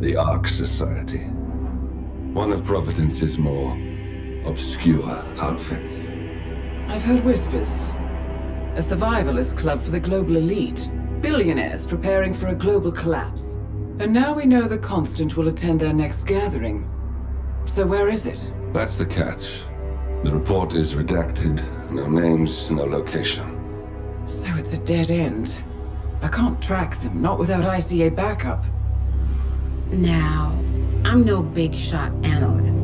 The Ark Society. One of Providence's more obscure outfits. I've heard whispers. A survivalist club for the global elite. Billionaires preparing for a global collapse. And now we know the Constant will attend their next gathering. So where is it? That's the catch. The report is redacted. No names, no location. So it's a dead end. I can't track them, not without ICA backup. Now, I'm no big shot analyst,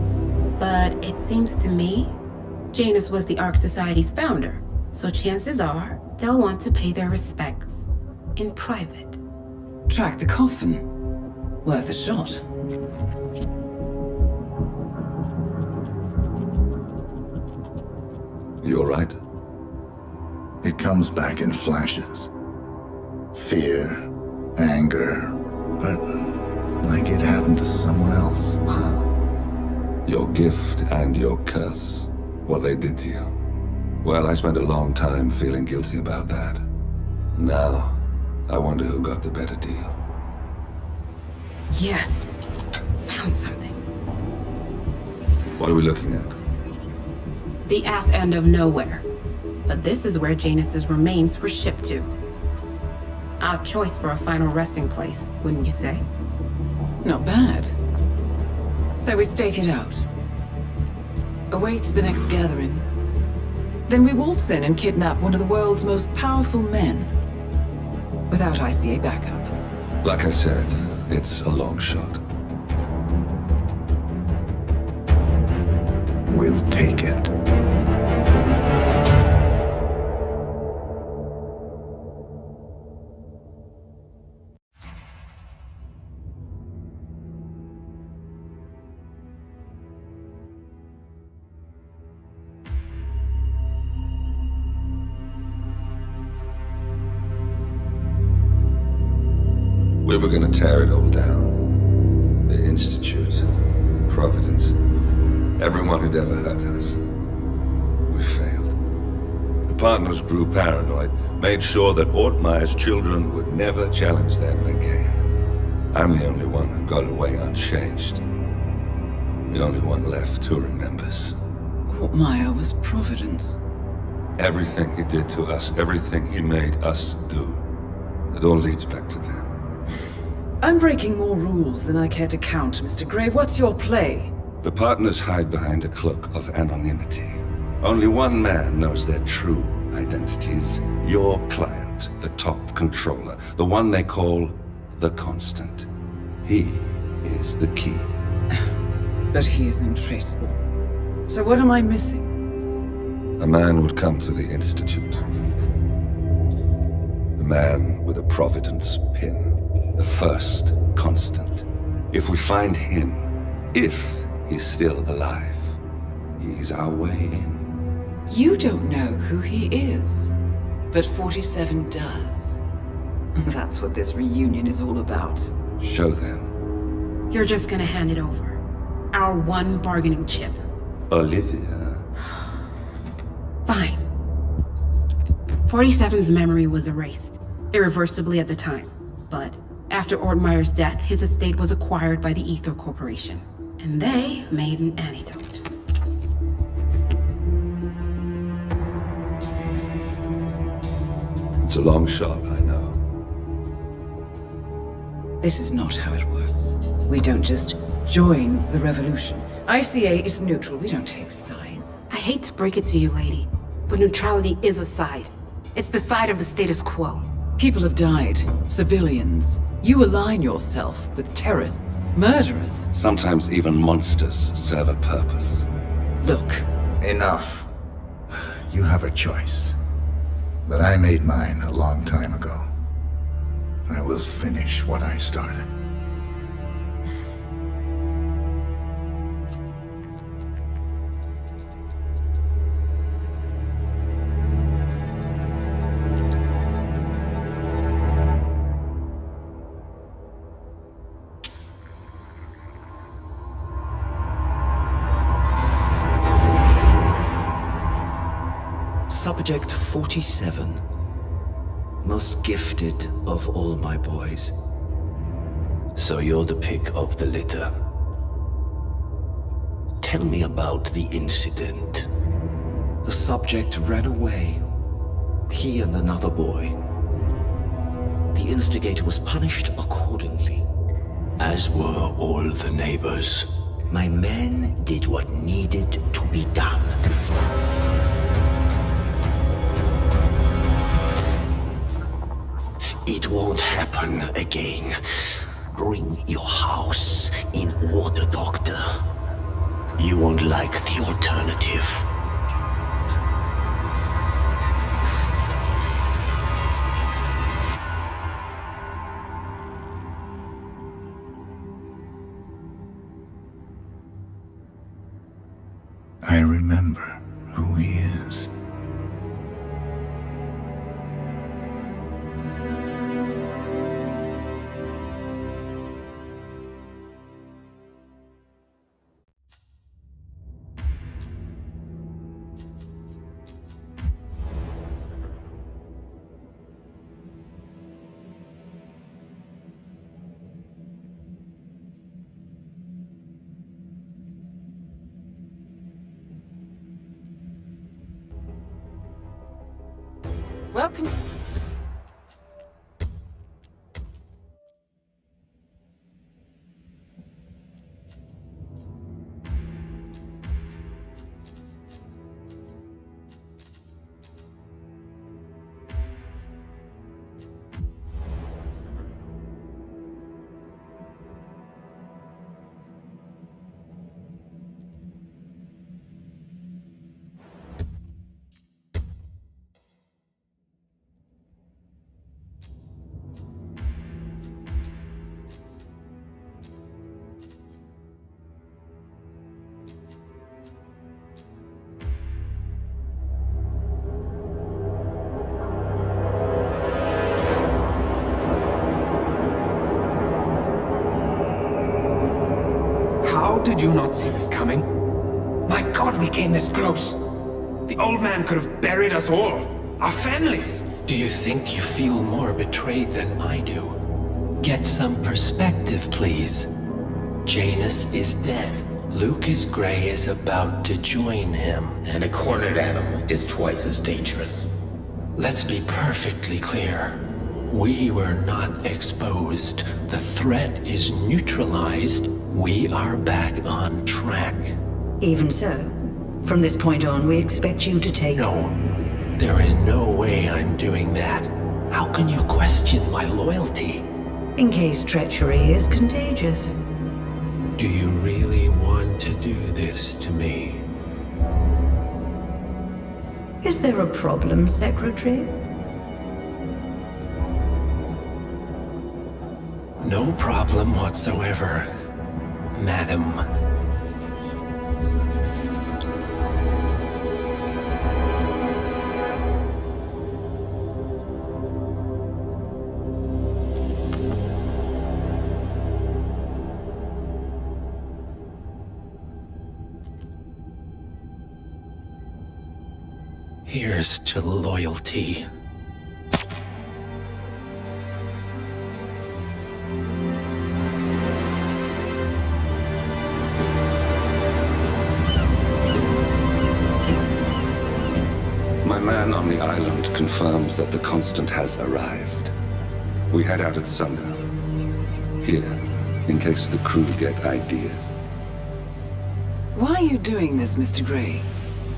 but it seems to me Janus was the Ark Society's founder, so chances are they'll want to pay their respects in private. Track the coffin. Worth a shot. You all right? It comes back in flashes. Fear, anger, but like it happened to someone else. Your gift and your curse. What they did to you. Well, I spent a long time feeling guilty about that. Now, I wonder who got the better deal. Yes, found something. What are we looking at? The ass end of nowhere. But this is where Janus's remains were shipped to. Odd choice for a final resting place, wouldn't you say? Not bad. So we stake it out. Await the next gathering. Then we waltz in and kidnap one of the world's most powerful men. Without ICA backup. Like I said, it's a long shot. We'll take it. We were gonna tear it all down. The Institute, Providence, everyone who'd ever hurt us. We failed. The partners grew paranoid, made sure that Ortmeyer's children would never challenge them again. I'm the only one who got away unchanged. The only one left who remembers. Ortmeyer was Providence. Everything he did to us, everything he made us do, it all leads back to them. I'm breaking more rules than I care to count, Mr. Gray. What's your play? The partners hide behind a cloak of anonymity. Only one man knows their true identities. Your client, the top controller, the one they call the Constant. He is the key. But he is untraceable. So what am I missing? A man would come to the Institute. A man with a Providence pin. The first Constant. If we find him, if he's still alive, he's our way in. You don't know who he is, but 47 does. That's what this reunion is all about. Show them. You're just gonna hand it over. Our one bargaining chip. Olivia. Fine. 47's memory was erased, irreversibly at the time, but after Ortmeyer's death, his estate was acquired by the Ether Corporation, and they made an antidote. It's a long shot, I know. This is not how it works. We don't just join the revolution. ICA is neutral. We don't take sides. I hate to break it to you, lady, but neutrality is a side. It's the side of the status quo. People have died. Civilians. You align yourself with terrorists, murderers. Sometimes even monsters serve a purpose. Look. Enough. You have a choice. But I made mine a long time ago. I will finish what I started. Subject 47. Most gifted of all my boys. So you're the pick of the litter. Tell me about the incident. The subject ran away. He and another boy. The instigator was punished accordingly. As were all the neighbors. My men did what needed to be done. It won't happen again. Bring your house in order, Doctor. You won't like the alternative. I remember who he is. Welcome. How did you not see this coming? My God, we came this close. The old man could have buried us all. Our families. Do you think you feel more betrayed than I do? Get some perspective, please. Janus is dead. Lucas Gray is about to join him. And a cornered animal is twice as dangerous. Let's be perfectly clear. We were not exposed. The threat is neutralized. We are back on track. Even so, from this point on, we expect you to take... No, there is no way I'm doing that. How can you question my loyalty? In case treachery is contagious. Do you really want to do this to me? Is there a problem, Secretary? No problem whatsoever, Madam. Here's to loyalty. My man on the island confirms that the Constant has arrived. We head out at sundown. Here, in case the crew get ideas. Why are you doing this, Mr. Gray?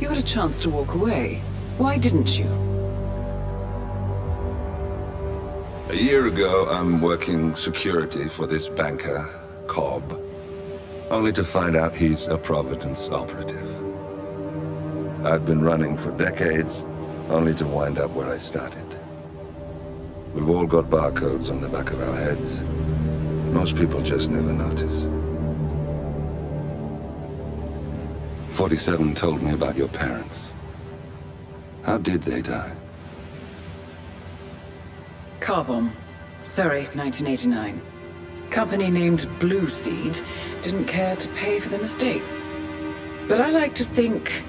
You had a chance to walk away. Why didn't you? A year ago, I'm working security for this banker, Cobb, only to find out he's a Providence operative. I've been running for decades, only to wind up where I started. We've all got barcodes on the back of our heads. Most people just never notice. 47 told me about your parents. How did they die? Car bomb. Surrey, 1989. Company named Blue Seed didn't care to pay for the mistakes. But I like to think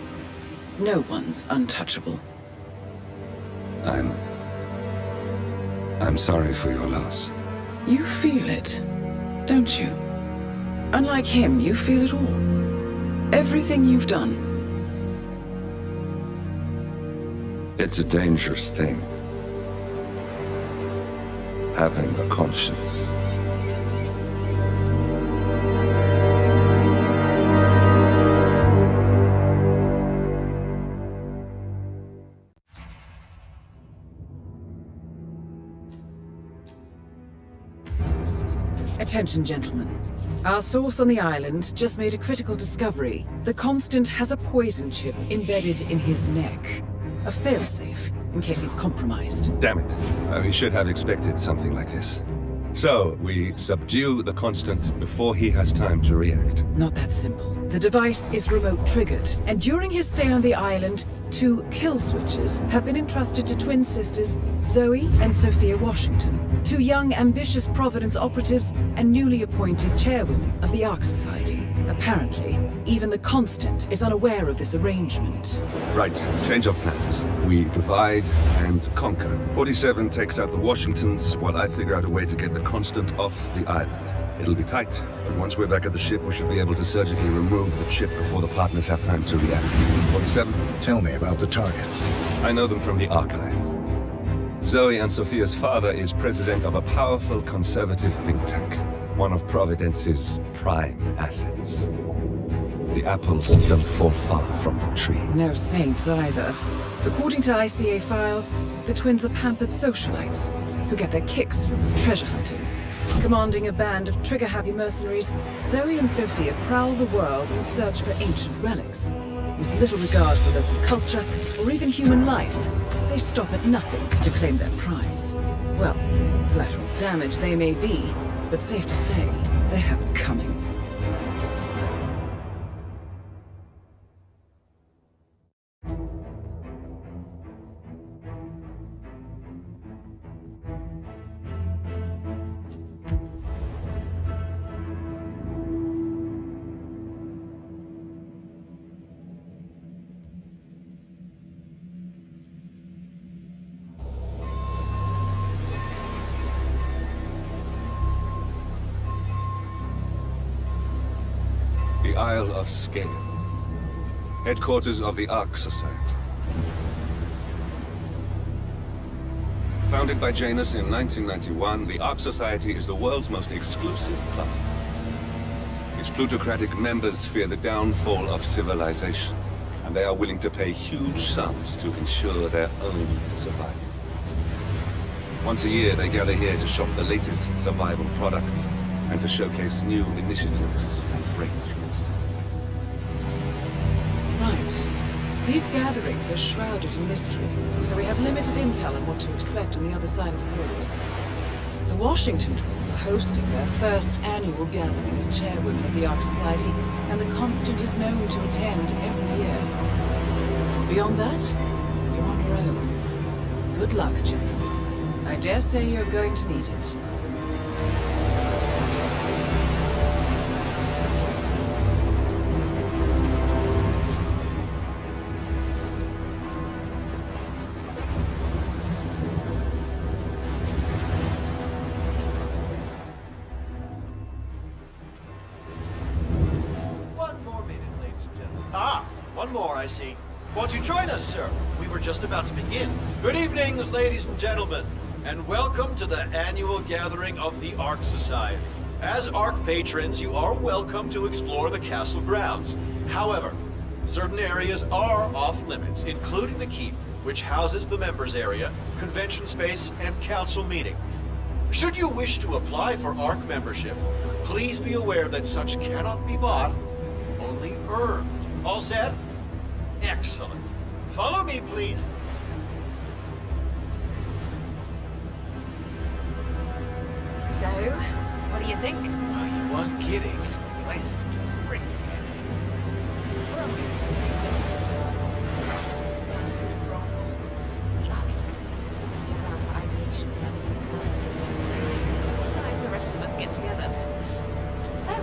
no one's untouchable. I'm sorry for your loss. You feel it, don't you? Unlike him, you feel it all. Everything you've done. It's a dangerous thing. Having a conscience. Attention, gentlemen. Our source on the island just made a critical discovery. The Constant has a poison chip embedded in his neck. A failsafe, in case he's compromised. Damn it. We should have expected something like this. So, we subdue the Constant before he has time to react. Not that simple. The device is remote triggered, and during his stay on the island, 2 kill switches have been entrusted to twin sisters Zoe and Sophia Washington, 2 young, ambitious Providence operatives and newly appointed chairwomen of the Ark Society. Apparently, even the Constant is unaware of this arrangement. Right, change of plans. We divide and conquer. 47 takes out the Washingtons, while I figure out a way to get the Constant off the island. It'll be tight, but once we're back at the ship, we should be able to surgically remove the chip before the partners have time to react. 47? Tell me about the targets. I know them from the archive. Zoe and Sophia's father is president of a powerful conservative think tank, one of Providence's prime assets. The apples don't fall far from the tree. No saints either. According to ICA files, the twins are pampered socialites who get their kicks from treasure hunting. Commanding a band of trigger-happy mercenaries, Zoe and Sophia prowl the world in search for ancient relics. With little regard for local culture or even human life, they stop at nothing to claim their prize. Well, collateral damage they may be, but safe to say, they have it coming. The Isle of Scale. Headquarters of the Ark Society. Founded by Janus in 1991, the Ark Society is the world's most exclusive club. Its plutocratic members fear the downfall of civilization, and they are willing to pay huge sums to ensure their own survival. Once a year, they gather here to shop the latest survival products and to showcase new initiatives and breakthroughs. Right. These gatherings are shrouded in mystery, so we have limited intel on what to expect on the other side of the walls. The Washington twins are hosting their first annual gathering as chairwomen of the Ark Society, and the Constant is known to attend every year. Beyond that, you're on your own. Good luck, gentlemen. I dare say you're going to need it. One more, I see. Won't you join us, sir? We were just about to begin. Good evening, ladies and gentlemen, and welcome to the annual gathering of the Ark Society. As Ark patrons, you are welcome to explore the castle grounds. However, certain areas are off limits, including the keep, which houses the members area, convention space, and council meeting. Should you wish to apply for Ark membership, please be aware that such cannot be bought, only earned. All set? Excellent. Follow me, please. So, what do you think? Oh, you weren't kidding. Place is pretty empty. Where are we? The architect is around for ideation purposes. It's time the rest of us get together. So,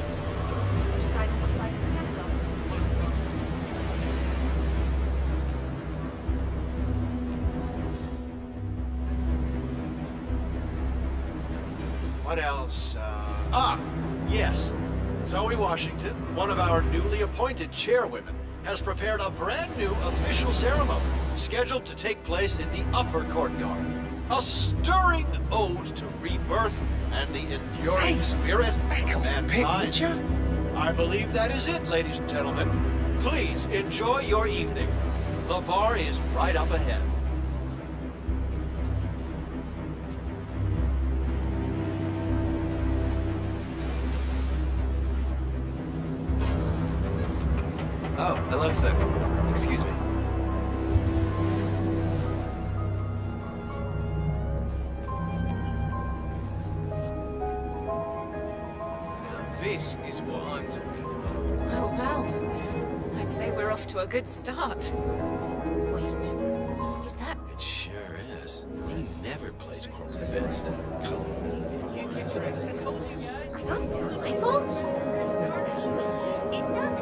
decided to try the temple. What else? Yes. Zoe Washington, one of our newly appointed chairwomen, has prepared a brand new official ceremony scheduled to take place in the upper courtyard. A stirring ode to rebirth and the enduring spirit of mankind. I believe that is it, ladies and gentlemen. Please enjoy your evening. The bar is right up ahead. Oh, hello, sir. Excuse me. Now this is what I'm talking about. Well, I'd say we're off to a good start. Wait, is that... It sure is. He never plays corporate events. Are those blindfolds? It does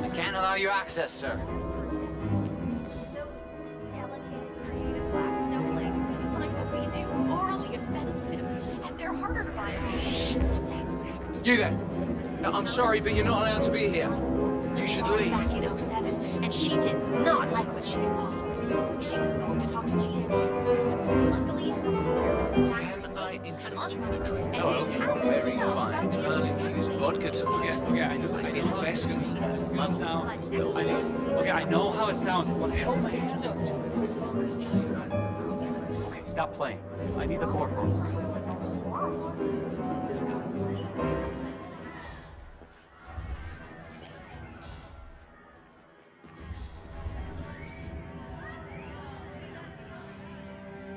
I can't allow you access, sir. You guys. No, I'm sorry, but you're not allowed to be here. You should leave. Back in '07, and she did not like what she saw. She was going to talk to Gianni. Luckily, Can I interest you in a drink? Hello. Very fine. Pearl-infused vodka to Okay, I need the best sound. Okay, I know how it sounds, but hold my hand up to it. Okay, stop playing. I need the boardroom.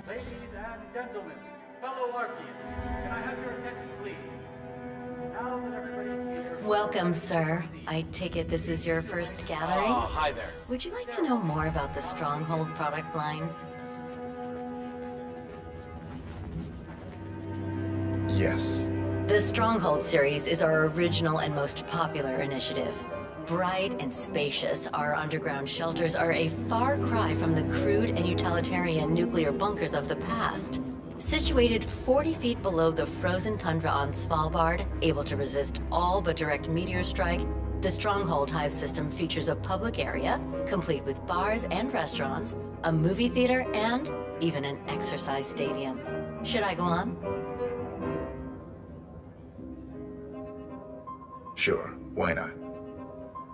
Ladies and gentlemen, fellow Archians, can I have your attention, please? Now that everybody's here... Welcome, sir. I take it this is your first gathering? Oh, hi there. Would you like to know more about the Stronghold product line? Yes. The Stronghold series is our original and most popular initiative. Bright and spacious, our underground shelters are a far cry from the crude and utilitarian nuclear bunkers of the past. Situated 40 feet below the frozen tundra on Svalbard, able to resist all but direct meteor strike, the Stronghold Hive system features a public area, complete with bars and restaurants, a movie theater, and even an exercise stadium. Should I go on? Sure, why not?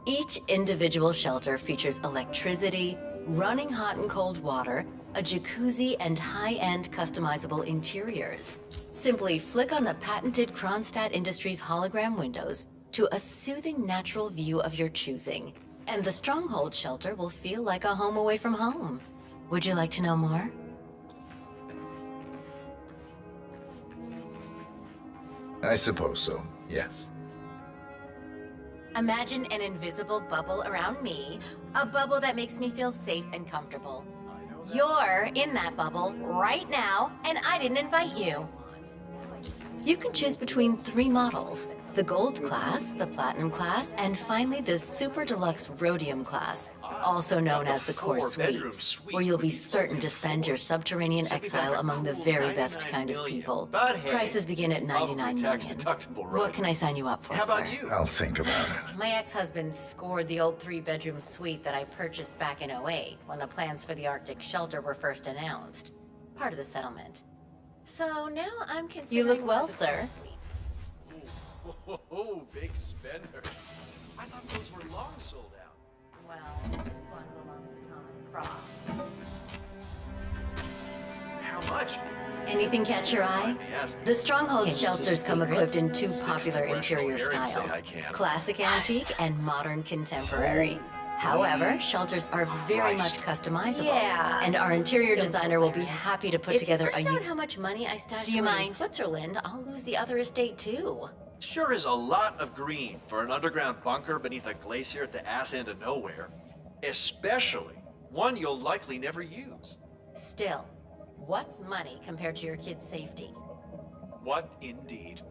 Each individual shelter features electricity, running hot and cold water, a jacuzzi, and high-end customizable interiors. Simply flick on the patented Kronstadt Industries hologram windows to a soothing natural view of your choosing, and the Stronghold shelter will feel like a home away from home. Would you like to know more? I suppose so, yes. Imagine an invisible bubble around me, a bubble that makes me feel safe and comfortable. You're in that bubble right now, and I didn't invite you. You can choose between 3 models: the Gold class, the Platinum class, and finally the Super Deluxe Rhodium class, also known as the Core Suites, where you'll be certain to spend your subterranean exile among the very best kind of people. Prices begin at $99 million. What can I sign you up for, sir? I'll think about it. My ex-husband scored the old 3-bedroom suite that I purchased back in '08 when the plans for the Arctic shelter were first announced. Part of the settlement. So now I'm considering... You look well, sir. Oh, big spender. I thought those were long sold out. Well, one belongs to Thomas Cross. How much? Anything catch your eye? The Stronghold shelters come equipped in 2 popular interior styles: classic antique and modern contemporary. However, shelters are very much customizable. Yeah. And our interior designer will be happy to put together a... If he finds out how much money I stashed away in Switzerland, I'll lose the other estate too. Sure is a lot of green for an underground bunker beneath a glacier at the ass end of nowhere. Especially one you'll likely never use. Still, What's money compared to your kid's safety? What indeed?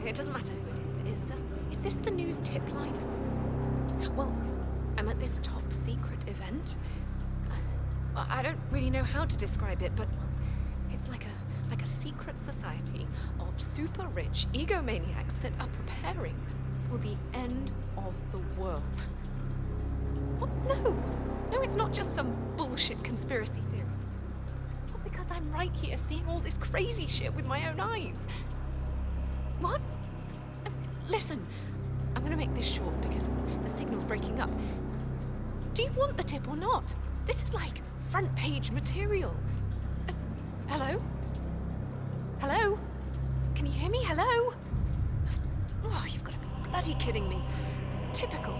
It doesn't matter who it is. Is this the news tip line? Well, I'm at this top secret event. I don't really know how to describe it, but It's like a secret society of super rich egomaniacs that are preparing for the end of the world. What? No, it's not just some bullshit conspiracy theory. Well, because I'm right here seeing all this crazy shit with my own eyes. What? Listen, I'm gonna make this short because the signal's breaking up. Do you want the tip or not? This is like front page material. Hello? Hello? Can you hear me? Hello? Oh, you've got to be bloody kidding me. It's typical.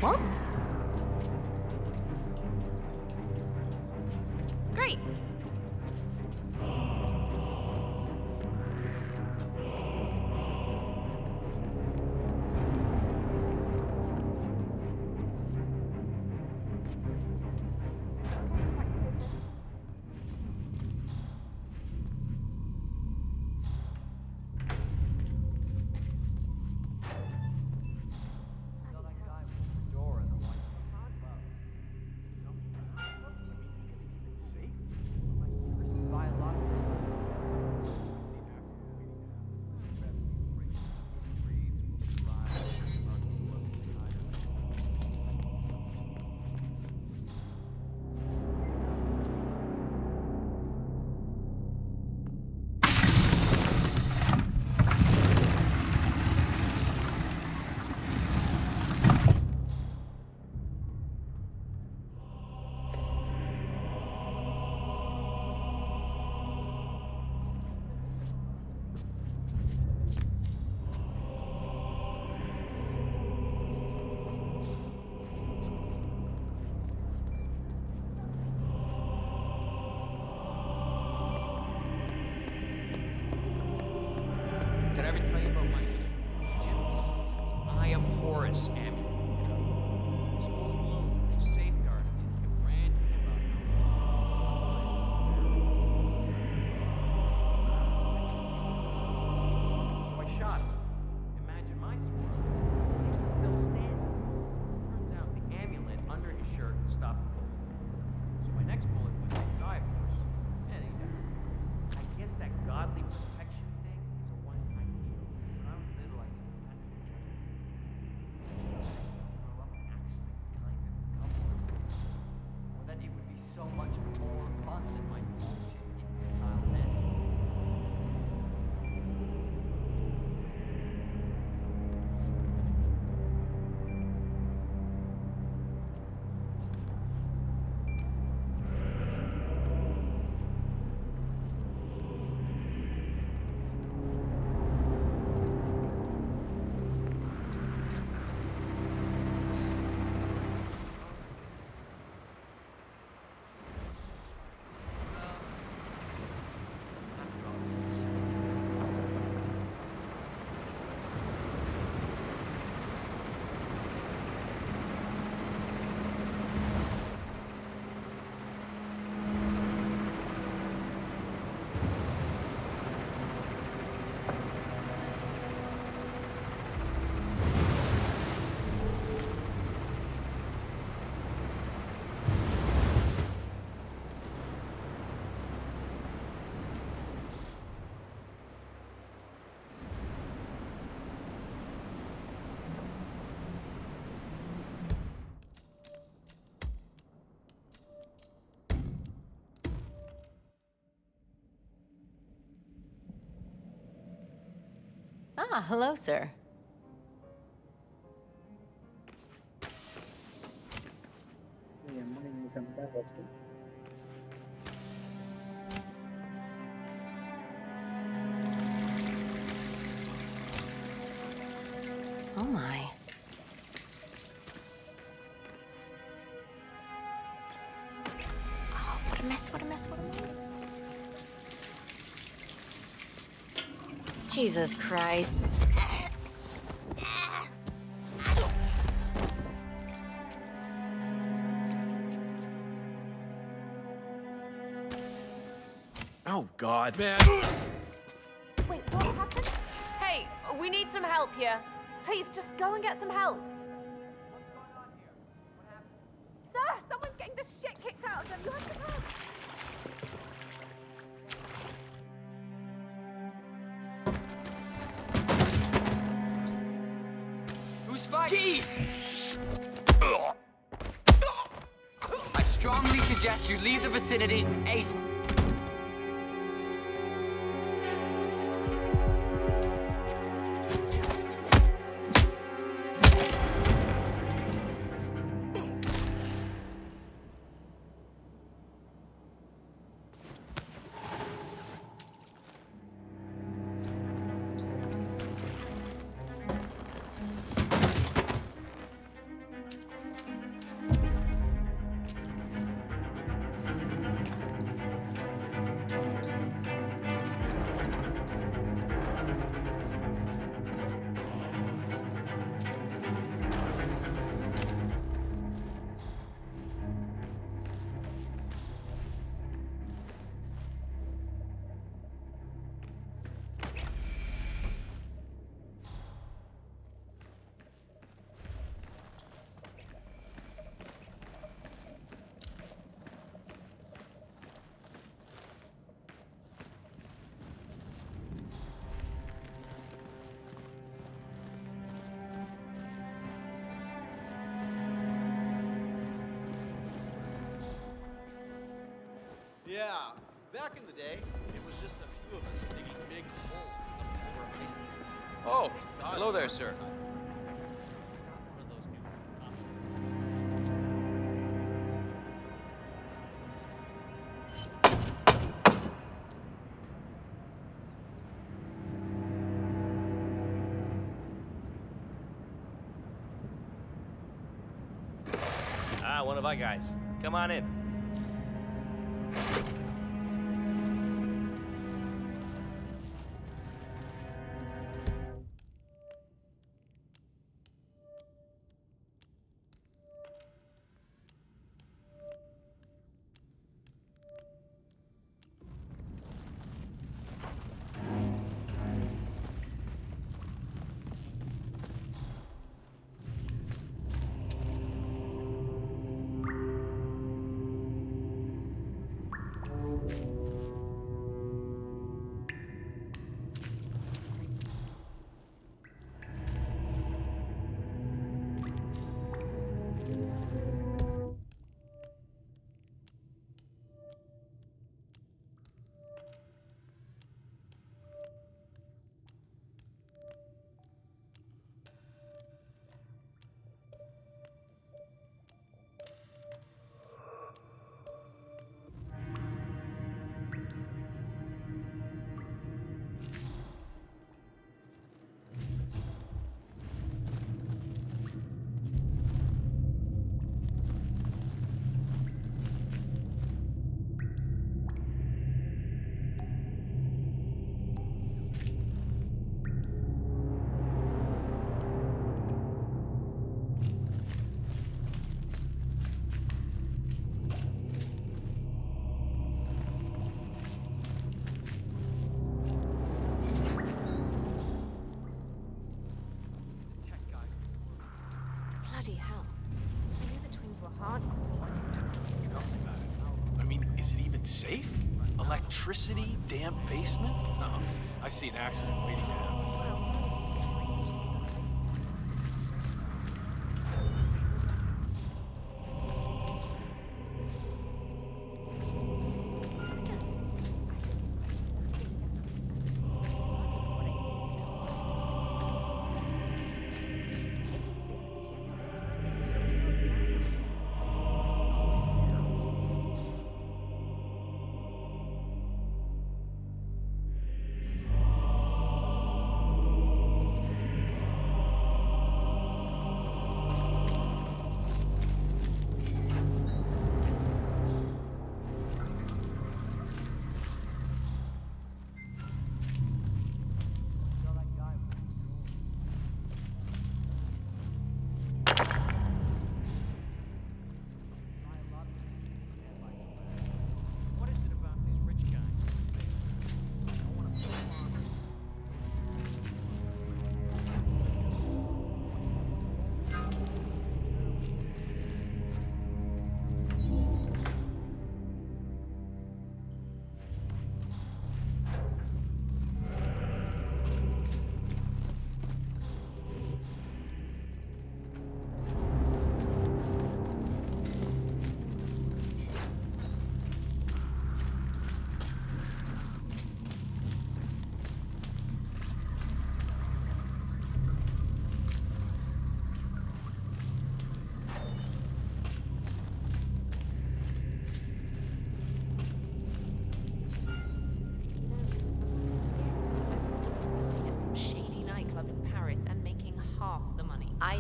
What? Great. Ah, hello, sir. Oh my. Oh, what a mess, what a mess, what a mess. Jesus Christ. Oh, God. Man. Wait, what happened? Hey, we need some help here. Please, just go and get some help. Sir, someone's getting the shit kicked out of them. You have to come. Who's fighting? Jeez! I strongly suggest you leave the vicinity ASAP. Yeah, back in the day, it was just a few of us digging big holes in the polar ice caps. Oh, hello there, sir. Ah, one of our guys. Come on in. Bloody hell. I knew the twins were hardcore. I mean, is it even safe? Electricity, damp basement? No, I see an accident waiting to happen.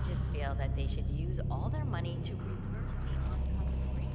just feel that they should use all their money to reverse the oncoming rate.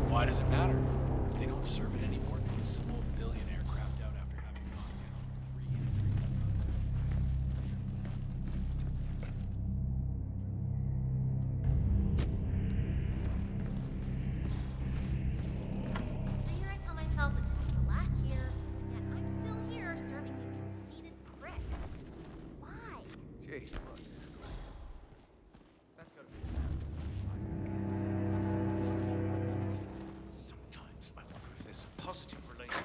Why does it matter? They don't serve it anymore because some old billionaire crapped out after having gone down 3 and 3. So here I tell myself that this is the last year, and yet I'm still here serving these conceited pricks. Why? Jeez, look. That's gotta be. Sometimes I wonder if there's a positive relationship.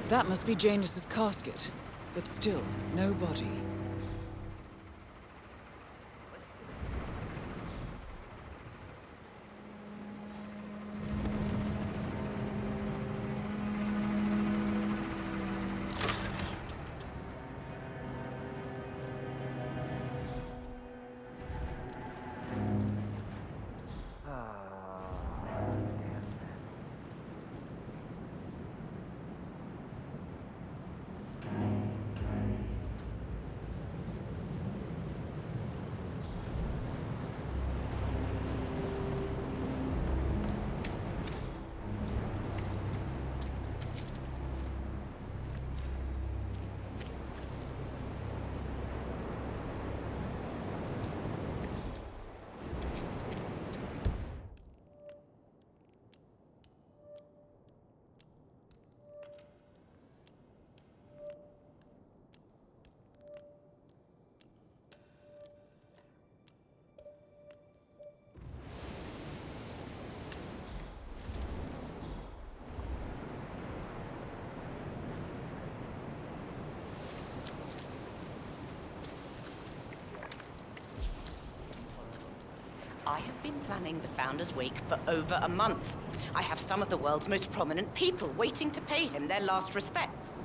That must be Janus's casket, but still, no body. I have been planning the Founder's Wake for over a month. I have some of the world's most prominent people waiting to pay him their last respects.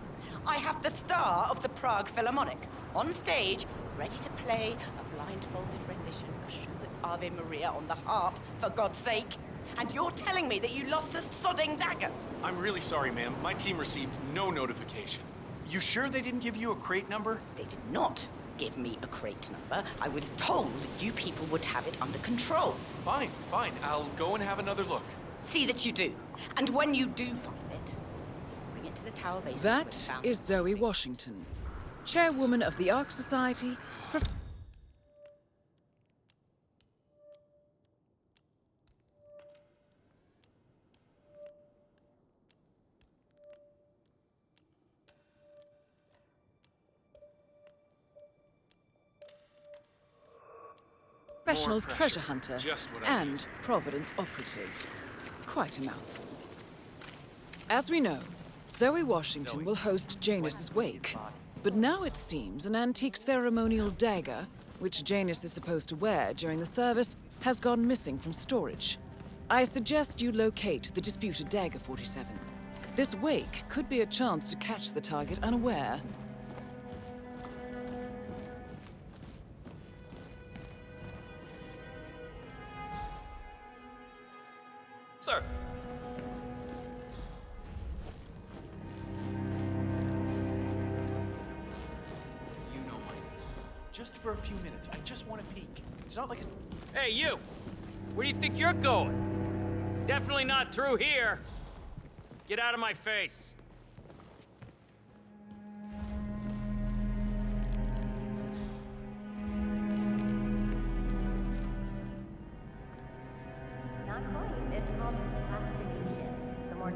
I have the star of the Prague Philharmonic on stage, ready to play a blindfolded rendition of Schubert's Ave Maria on the harp, for God's sake. And you're telling me that you lost the sodding dagger? I'm really sorry, ma'am. My team received no notification. You sure they didn't give you a crate number? They did not give me a crate number. I was told you people would have it under control. Fine, fine. I'll go and have another look. See that you do. And when you do find it, bring it to the tower base. That is Zoe Washington, chairwoman of the Ark Society. Professional treasure hunter and Providence operative. Quite a mouthful. As we know, Zoe Washington will host Janus's wake, but now it seems an antique ceremonial dagger, which Janus is supposed to wear during the service, has gone missing from storage. I suggest you locate the disputed dagger 47. This wake could be a chance to catch the target unaware. Sir. You know my name. Just for a few minutes. I just want to peek. It's not like a... Hey, you! Where do you think you're going? Definitely not through here. Get out of my face. Not quite. It's called fascination. The more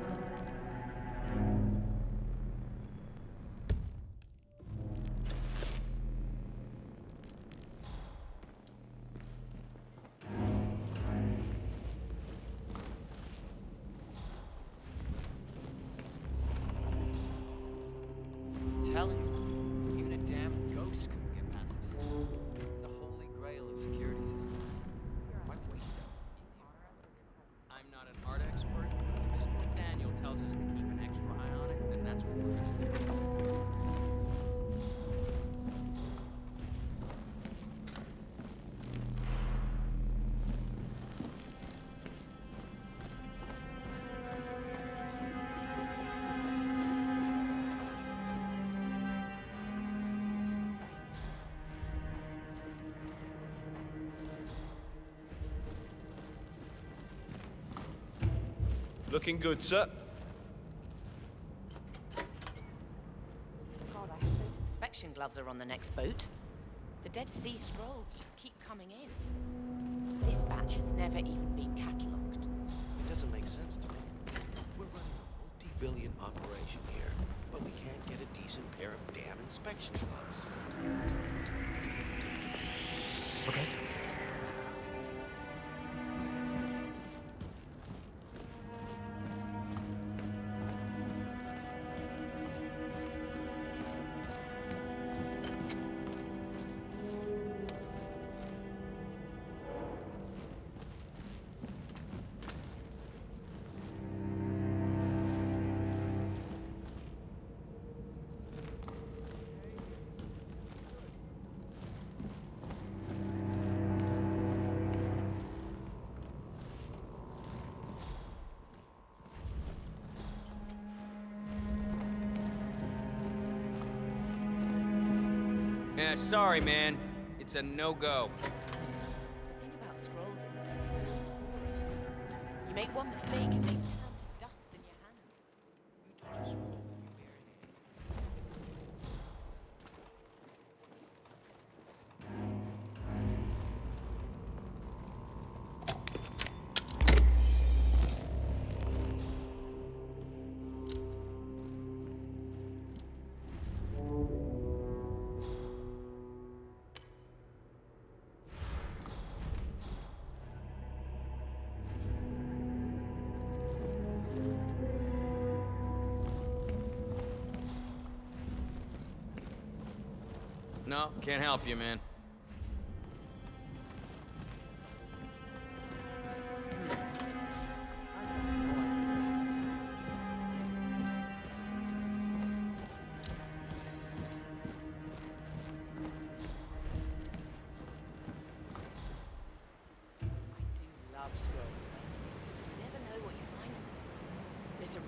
Telling you, even a damn ghost couldn't get past this. It's the holy grail of security systems. Why waste it? I'm not an art expert, but if Mr. McDaniel tells us to keep an extra eye on it, then that's what we're gonna do. Looking good, sir. God, I hope those inspection gloves are on the next boat. The Dead Sea Scrolls just keep coming in. This batch has never even been catalogued. It doesn't make sense to me. We're running a multi-billion operation here, but we can't get a decent pair of damn inspection gloves. Okay. Yeah, sorry, man. It's a no-go. The thing about scrolls is that they're so porous. You make one mistake and they turn to dust in your hands. No, can't help you, man.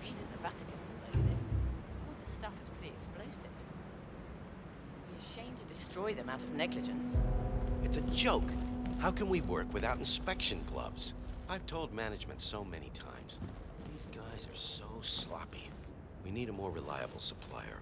reason the Vatican all over this. Some of the stuff is pretty explosive. I'd be ashamed to destroy them out of negligence. It's a joke. How can we work without inspection gloves? I've told management so many times. These guys are so sloppy. We need a more reliable supplier.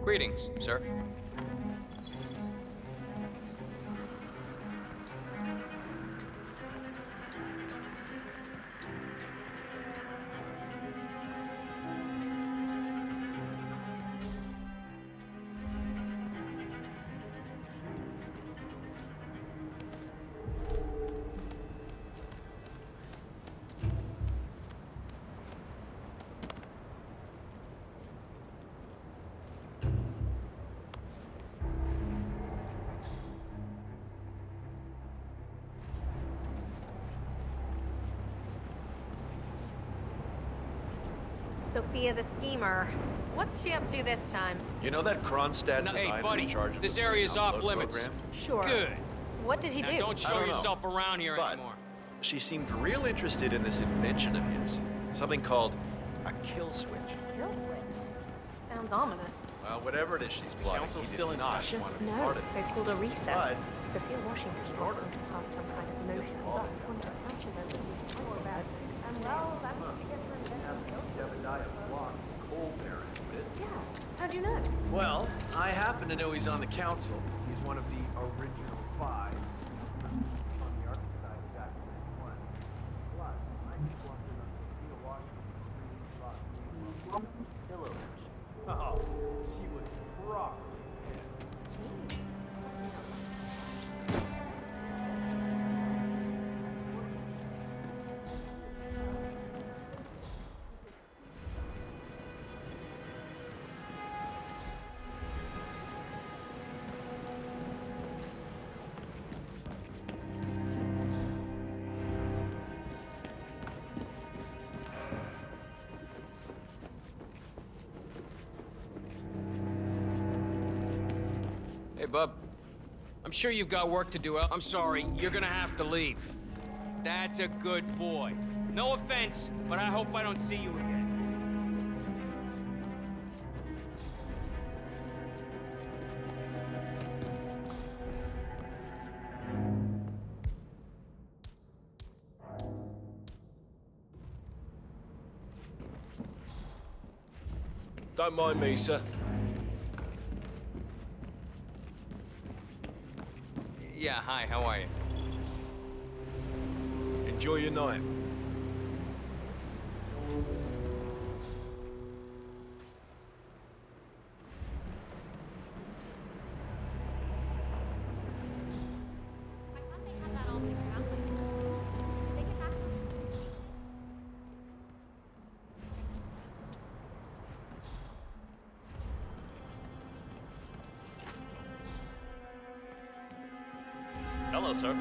Greetings, sir. Sophia the schemer. What's she up to this time? You know that Kronstadt Hey, designer buddy, in charge of this the area's off upload limits. program? Sure. Good. What did he Now do? don't I show don't know, yourself around here but anymore. she seemed real interested in this invention of his. Something called a kill switch. Kill switch. Sounds ominous. Well, whatever it is she's plotting, Council's he still did in not session? want to be No, part of it. they pulled a recess. But Sophia Washington order passed some kind of motion. But when the council voted to talk about it, and well, that's what you get for inventing Jebediah blocked coal bearing with. Yeah. How'd you know? Well, I happen to know he's on the council. He's one of the original 5 on the Ark side back in 91. Plus, I just walked in on Sophia Washington's pillow. Oh, she was properly pissed. Hey, bub. I'm sure you've got work to do. I'm sorry, you're gonna have to leave. That's a good boy. No offense, but I hope I don't see you again. Don't mind me, sir. Yeah, hi, how are you? Enjoy your night. Hello, sir.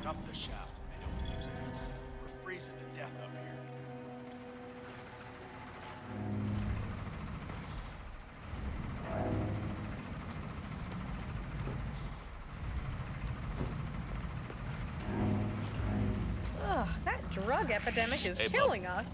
up the shaft when they don't use it. We're freezing to death up here. Ugh, that drug epidemic is Hey, killing us.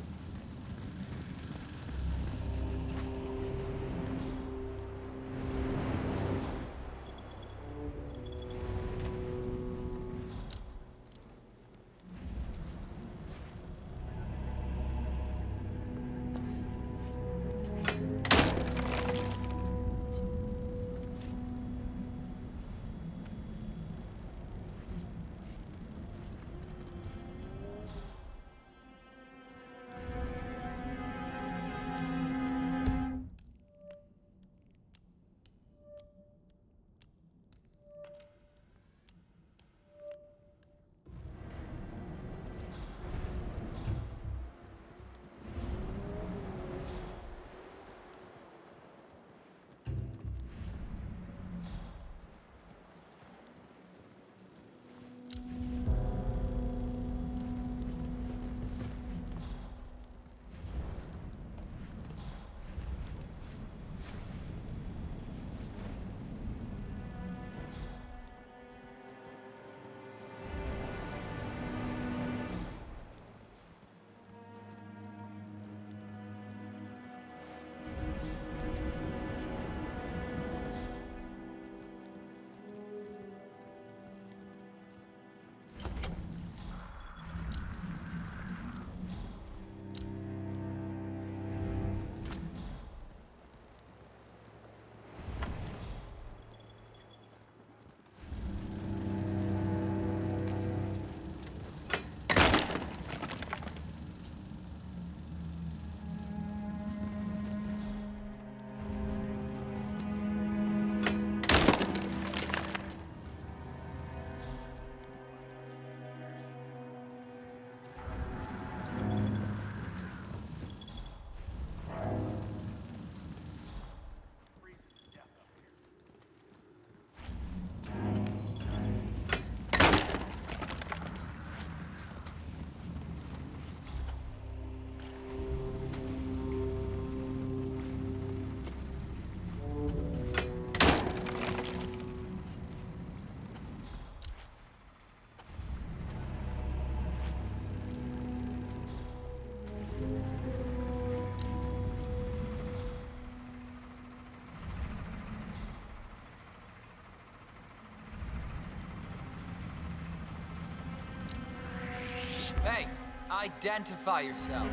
Hey, identify yourself.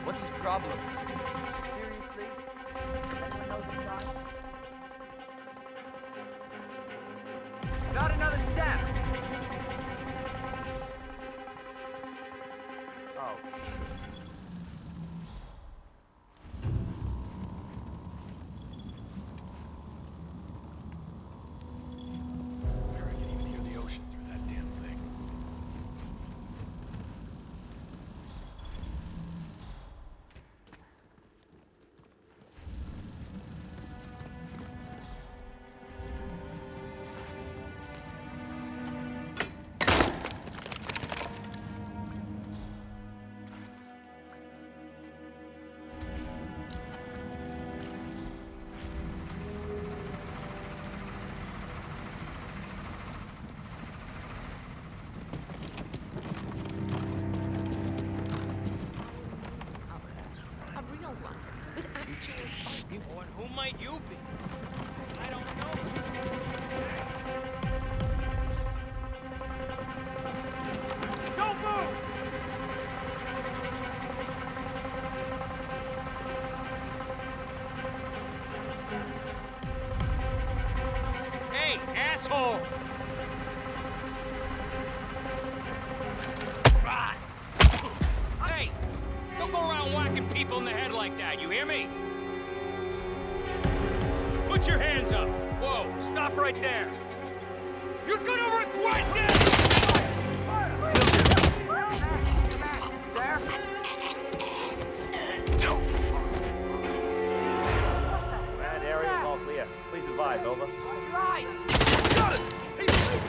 What's his problem? Seriously? Anyone knows the time? Not another step! Oh. I can even hear the ocean through that damn thing. A real one, with actual spikes. Oh, and who might you be? I don't know. Don't move! Hey, asshole! Ah! Hey, don't go around whacking people in the head like that, you hear me? Put your hands up! Whoa, stop right there! You're gonna regret this! There? Command area is all clear. Please advise, over. Right! Got it! Hey, please!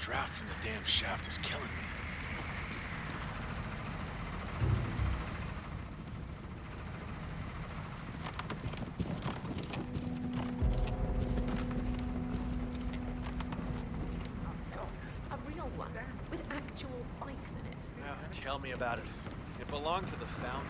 draft from the damn shaft is killing me. A real one, with actual spikes in it. Yeah, tell me about it. It belonged to the founder.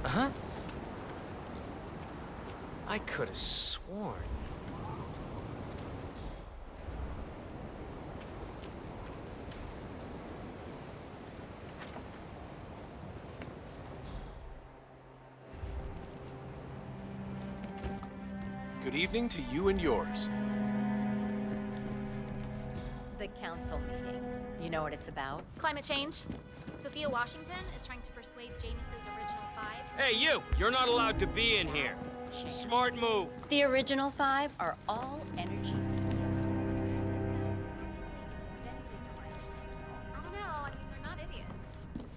Huh? I could have sworn. Good evening to you and yours. The council meeting. You know what it's about? Climate change. Sophia Washington is trying to persuade Janus's original 5. Hey, you! You're not allowed to be in here. Smart move. The original 5 are all energy CEOs. I don't know. I mean, they're not idiots.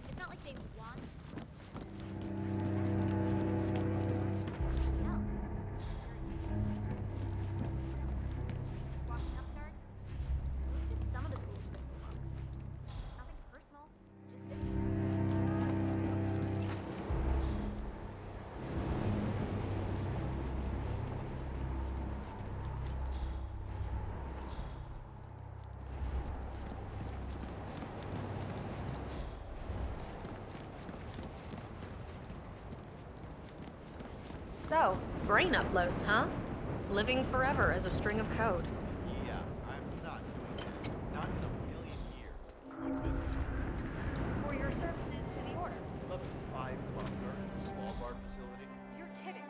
It's not like they want. No. Walking up, nerd. Look at some of the tools in the book. Nothing personal. It's just business. So, brain uploads, huh? Living forever as a string of code. Yeah, I'm not doing that. Not in a million years. What business? For your services to the Order. Level 5 bunker, small bar facility. You're kidding.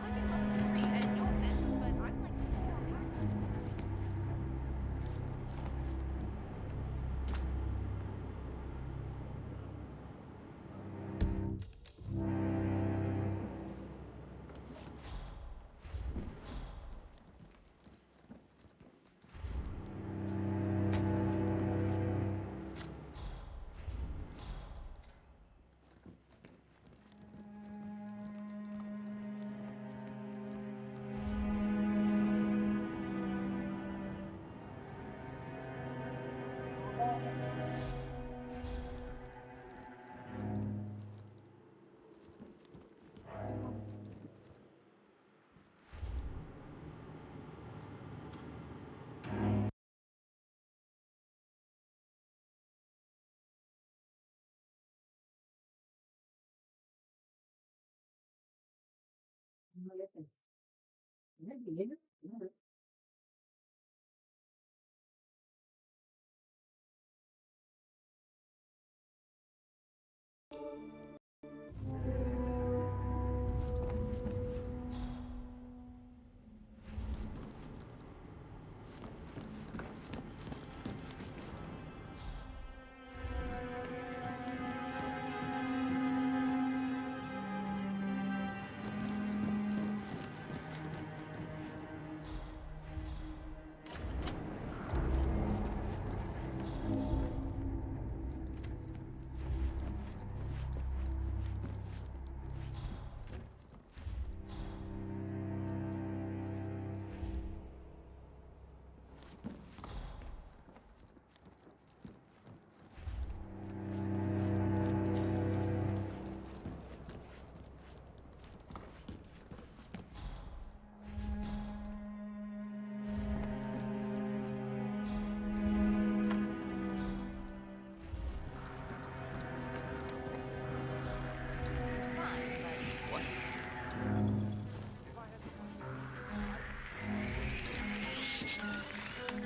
I'm in level 3, and no offense, but I'm like 4 powerful.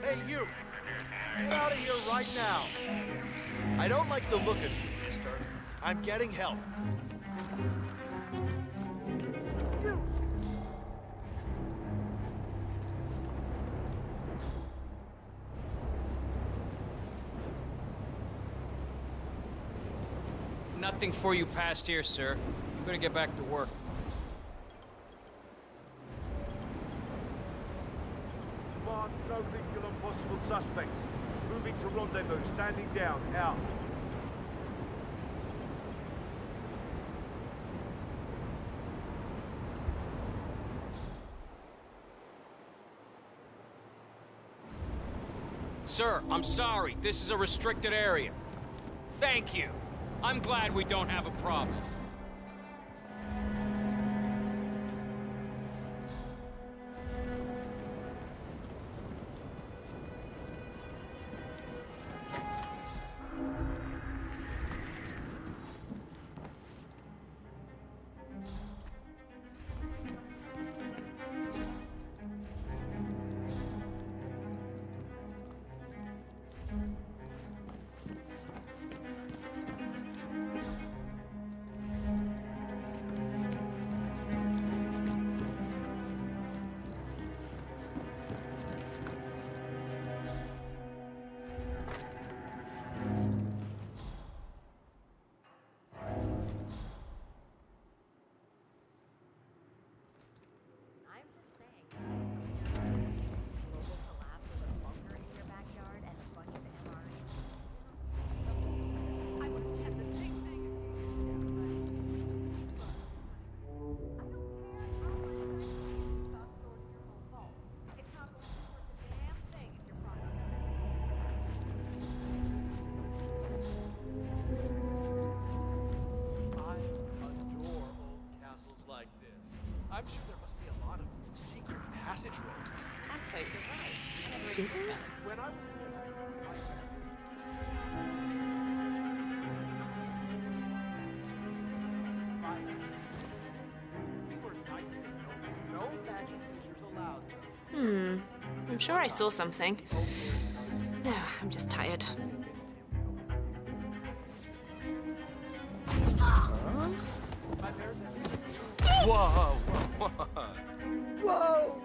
Hey, you! Get out of here right now! I don't like the look of you, mister. I'm getting help. Nothing for you past here, sir. You better get back to work. Mark, no visual on possible suspects. Moving to rendezvous. Standing down. Out. Sir, I'm sorry. This is a restricted area. Thank you. I'm glad we don't have a problem. I'm just saying. Global collapse with a bunker in your backyard and a bunch of MREs. I would have said the same thing if you I don't care how much you about storing your home vault. It's not going to be worth a damn thing if your product I adore old castles like this. I'm sure there must be a lot of secret passageways. I suppose you're right. Excuse me? When I was no magic users allowed. I'm sure I saw something. No, I'm just tired. Whoa! Whoa!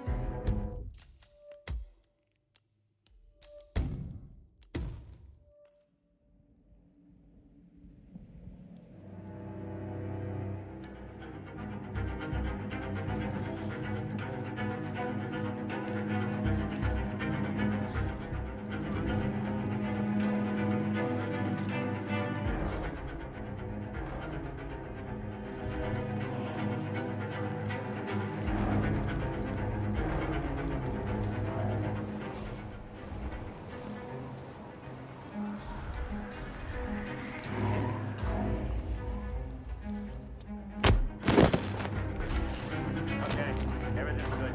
Okay, everything's good.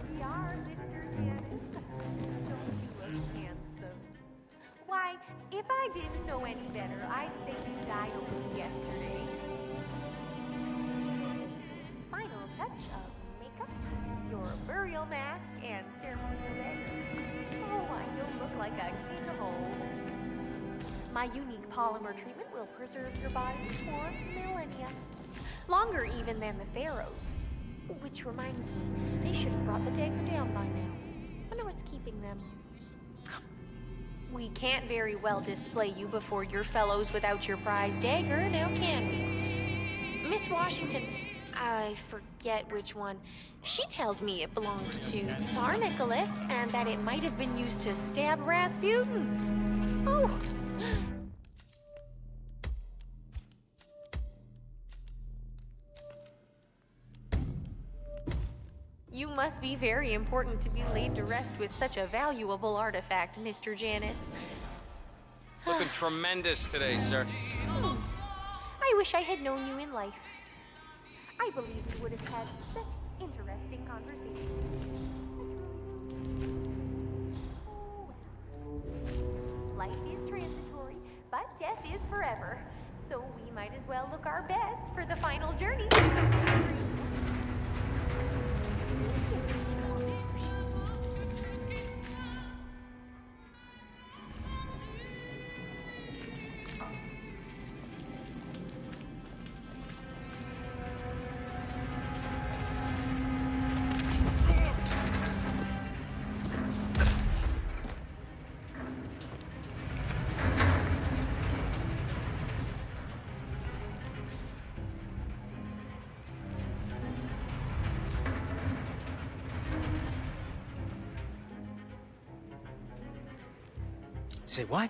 We are, Mr. Dennis. Don't you look handsome? Why, if I didn't know any better, I'd say you died a week yesterday. Final touch of makeup, your burial mask, and ceremonial bed. Oh, I don't look like a king of old. My unique polymer treatment will preserve your body for millennia. Longer even than the pharaohs. Which reminds me, they should have brought the dagger down by now. Wonder what's keeping them. We can't very well display you before your fellows without your prize dagger, now can we? Miss Washington, I forget which one. She tells me it belonged to Tsar Nicholas and that it might have been used to stab Rasputin. Oh. must be very important to be laid to rest with such a valuable artifact, Mr. Janus. Looking tremendous today, sir. I wish I had known you in life. I believe we would have had such interesting conversations. Life is transitory, but death is forever. So we might as well look our best for the final journey. Say what?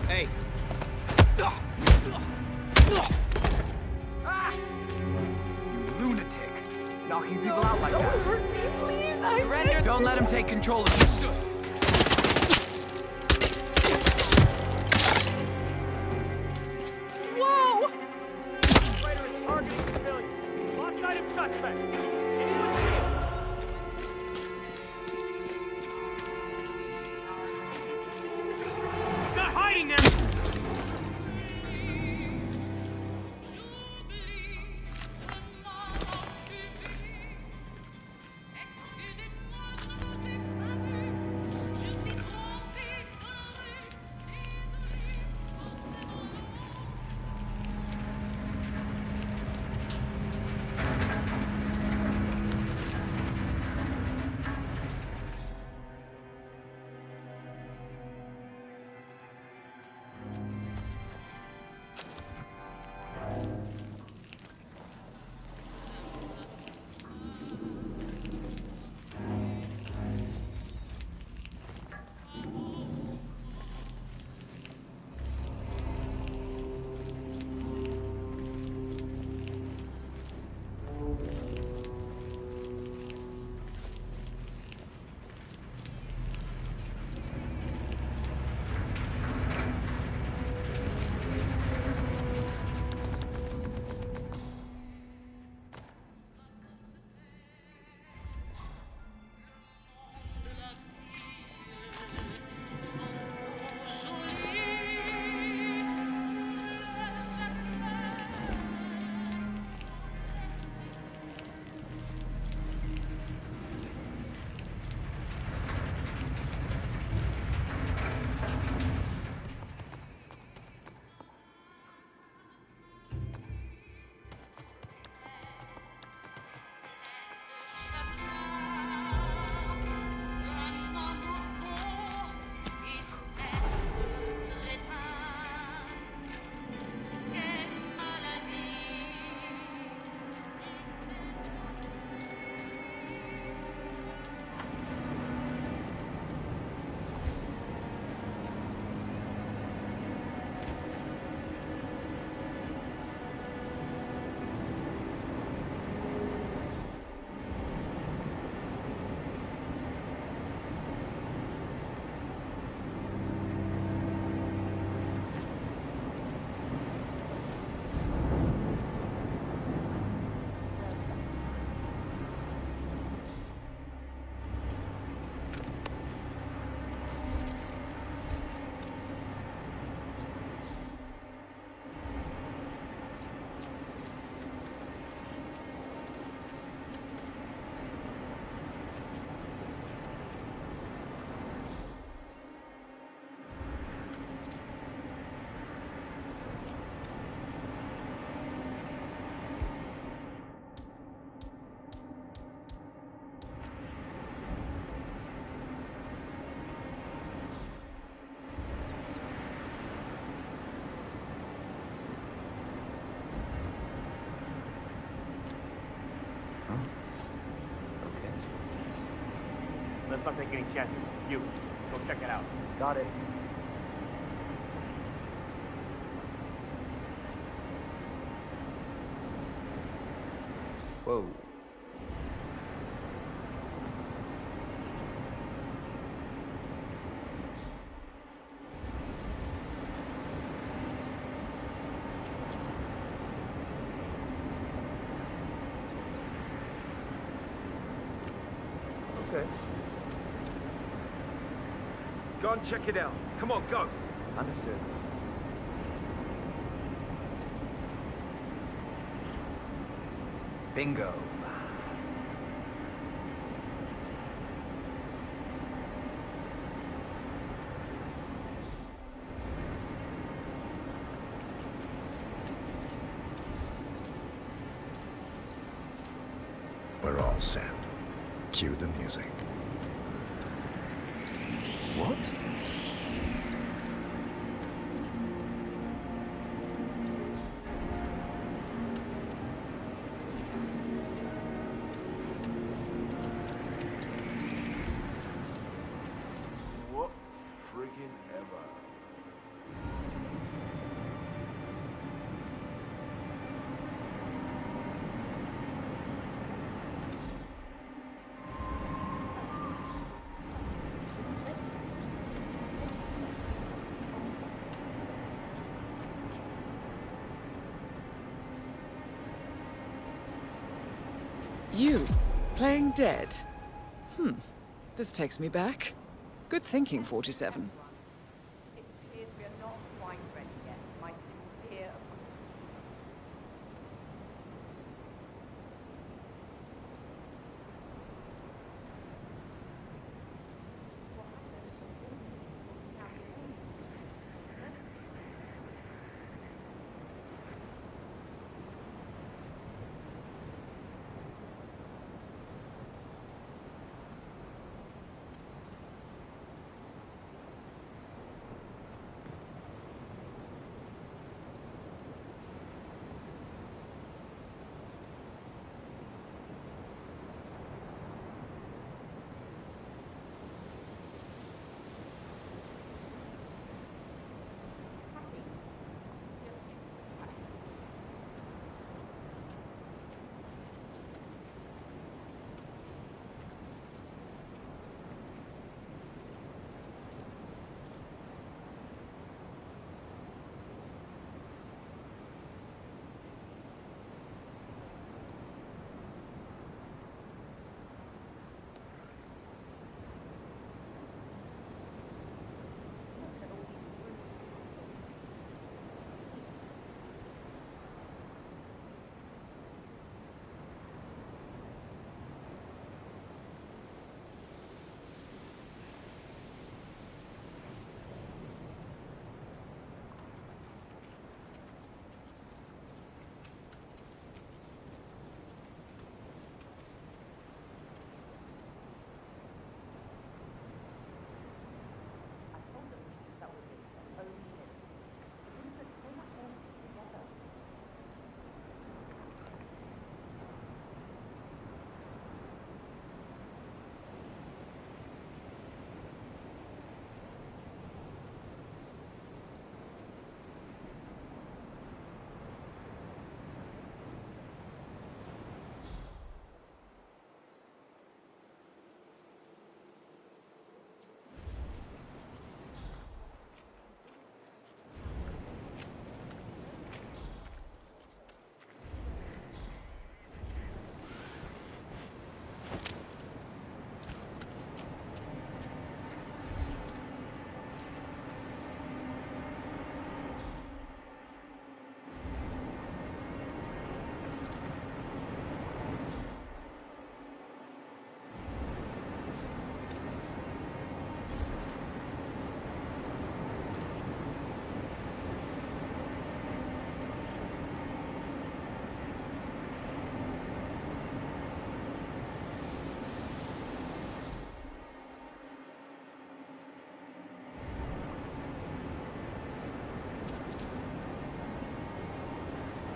Hey. You lunatic. Knocking people out like that. Please, Surrender. Don't let him take control of you. Whoa! Operator is targeting civilians. Lost sight of suspect. Anyone see him? He's not hiding there! Let's not take any chances. You, go check it out. Got it. Whoa. Okay. Go and check it out. Come on, go. Understood. Bingo. We're all set. Cue the music. What? What friggin' ever. You, playing dead? This takes me back. Good thinking, 47. It appears we are not quite ready yet, my sincere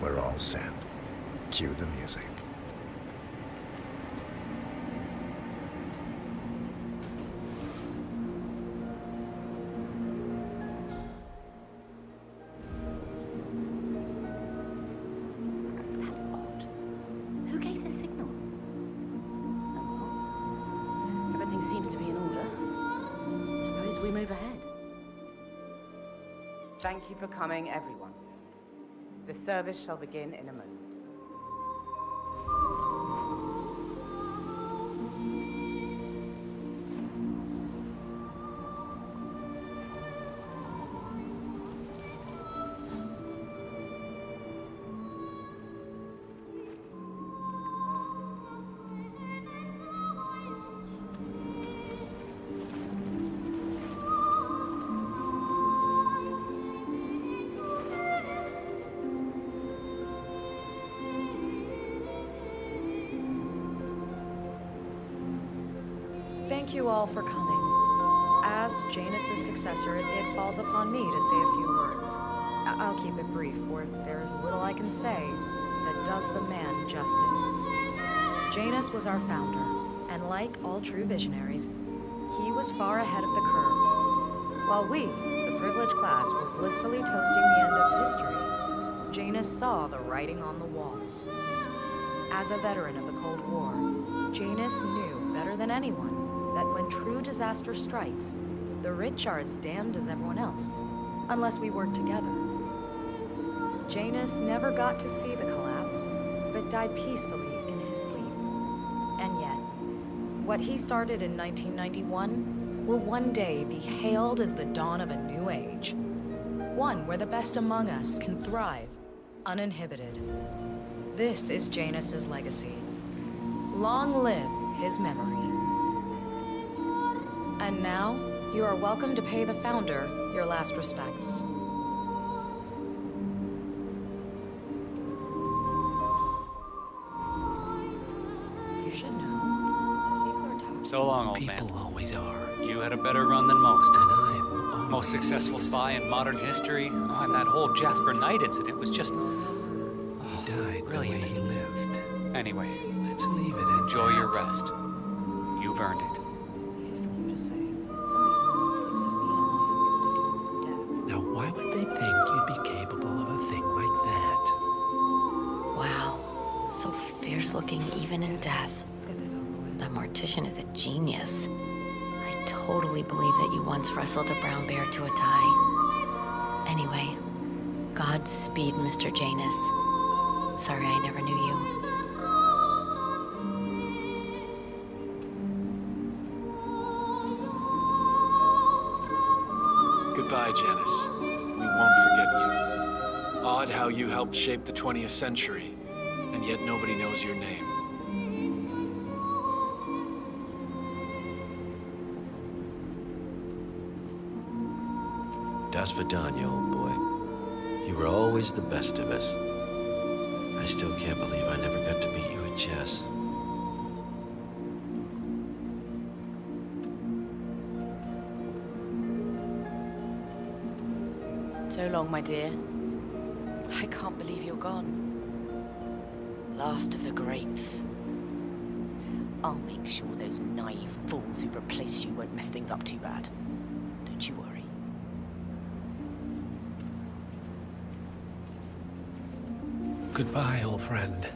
We're all set. Cue the music. we move ahead. Thank you for coming, everyone. The service shall begin in a moment. Thank you all for coming. As Janus's successor, it falls upon me to say a few words. I'll keep it brief, for there is little I can say that does the man justice. Janus was our founder, and like all true visionaries, he was far ahead of the curve. While we, the privileged class, were blissfully toasting the end of history, Janus saw the writing on the wall. As a veteran of the Cold War, Janus knew better than anyone that when true disaster strikes, the rich are as damned as everyone else, unless we work together. Janus never got to see the collapse, but died peacefully in his sleep. And yet, what he started in 1991 will one day be hailed as the dawn of a new age. One where the best among us can thrive, uninhibited. This is Janus's legacy. Long live his memory. And now, you are welcome to pay the founder your last respects. You should know. People are talking. So long, old People man. always are. You had a better run than most. And I'm always Most successful spy in modern history. Oh, and that whole Jasper Knight incident was just... He died brilliant. the way he lived. Anyway, Let's leave it at enjoy your that. rest. You've earned it. Easy for you to say. Some of these moments like Sophia had something to do with his death. Now, why would they think you'd be capable of a thing like that? Wow. So fierce-looking even in death. Let's get this over with. The mortician is a genius. I totally believe that you once wrestled a brown bear to a tie. Anyway, Godspeed, Mr. Janus. Sorry I never knew you. Goodbye, Janice. We won't forget you. Odd how you helped shape the 20th century, and yet nobody knows your name. Das Vidania, old boy. You were always the best of us. I still can't believe I never got to beat you at chess. So long, my dear. I can't believe you're gone. Last of the greats. I'll make sure those naive fools who've replaced you won't mess things up too bad. Don't you worry. Goodbye, old friend.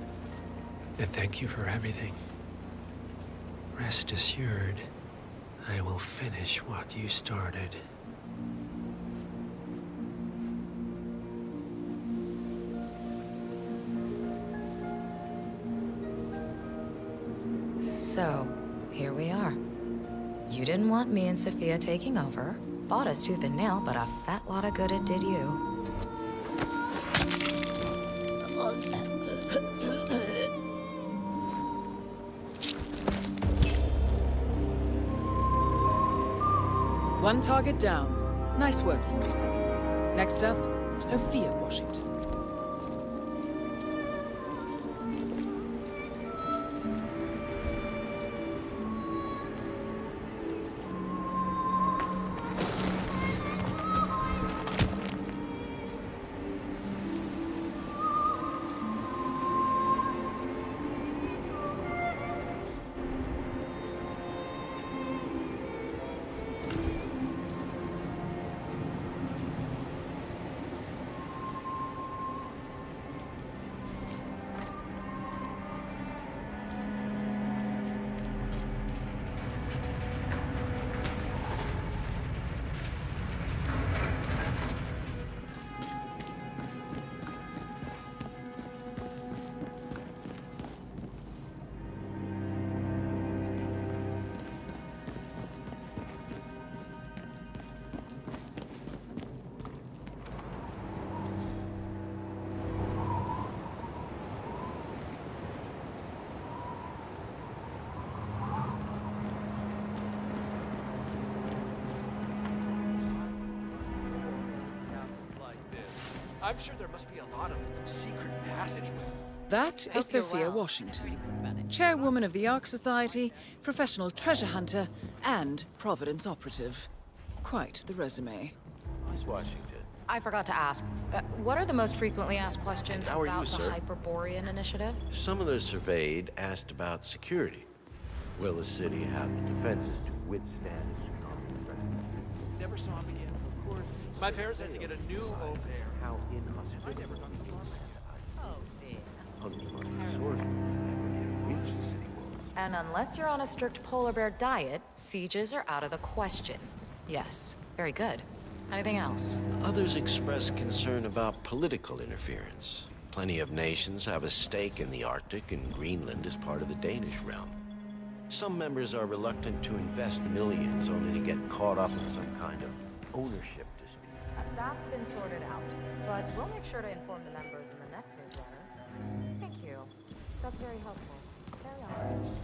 And thank you for everything. Rest assured, I will finish what you started. So, here we are. You didn't want me and Sophia taking over. Fought us tooth and nail, but a fat lot of good it did you. One target down. Nice work, 47. Next up, Sophia Washington. I'm sure there must be a lot of secret passageways. That is Sophia Washington, chairwoman of the Ark Society, professional treasure hunter, and Providence operative. Quite the resume. Miss Washington. I forgot to ask. What are the most frequently asked questions And how are about you, the sir? Hyperborean initiative? Some of those surveyed asked about security. Will the city have the defenses to withstand a tsunami threat? Never saw him again. Of course. My parents had to get a new au pair. How I inhospitable. never got the Oh, dear. And unless you're on a strict polar bear diet, sieges are out of the question. Yes, very good. Anything else? Others express concern about political interference. Plenty of nations have a stake in the Arctic, and Greenland is part of the Danish realm. Some members are reluctant to invest millions only to get caught up in some kind of ownership dispute. That's been sorted out, but we'll make sure to inform the members in the next newsletter. Thank you. That's very helpful. Carry on.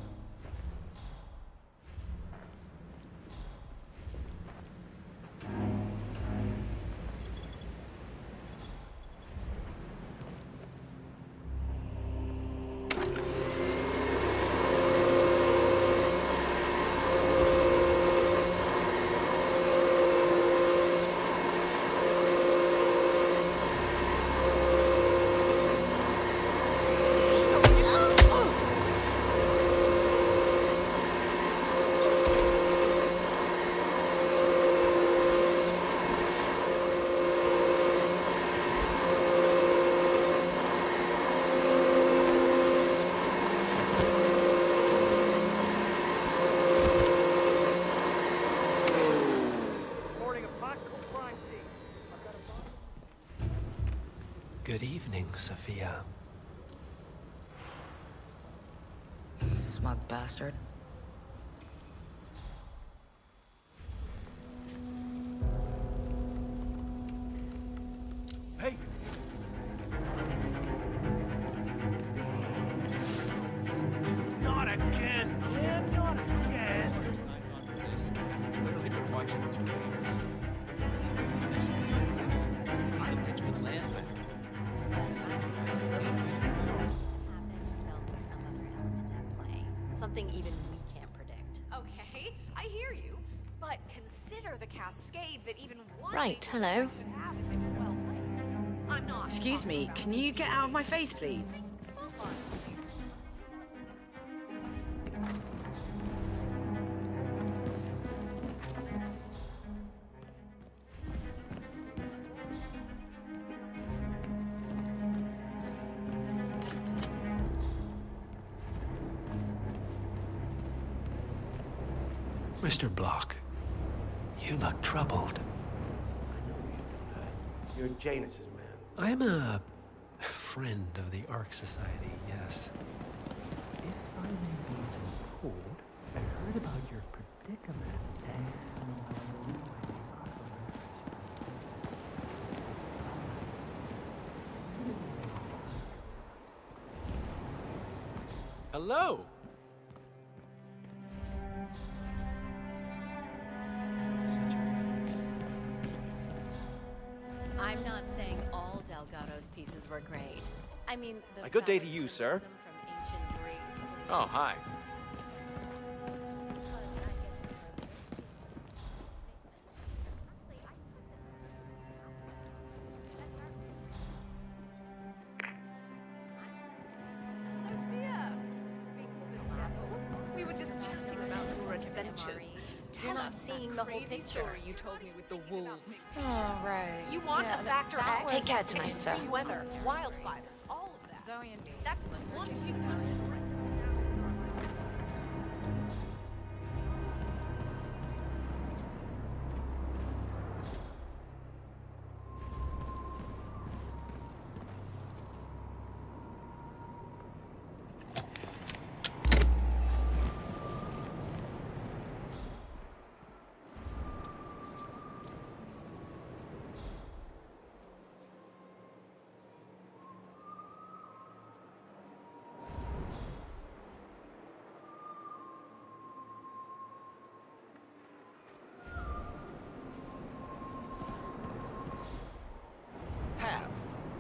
Good evening, Sophia. Smug bastard. Hey! Not again! Man, not again! What are signs on for this? He's clearly been watching too late. I'm the Richmond land back. Something even we can't predict. Okay, I hear you. But consider the cascade that even one... Right, hello. I'm not... Excuse me, can you get out of my face, please? Mr. Block, you look troubled. You're Janus's man. I'm a friend of the Ark Society, yes. If I may be so bold, I heard about your predicament and... Hello! I'm not saying all Delgado's pieces were great. I mean, the A good day to you, sir. from ancient Greece. Oh, hi. We were just chatting about your adventures. You're not seeing the whole picture. Story you told me with the wolves. Oh, right. You want Yeah, a Factor that X? was Take care tonight, sir. Extreme weather, wildfires, all of that. Zoe and me. That's the 1-2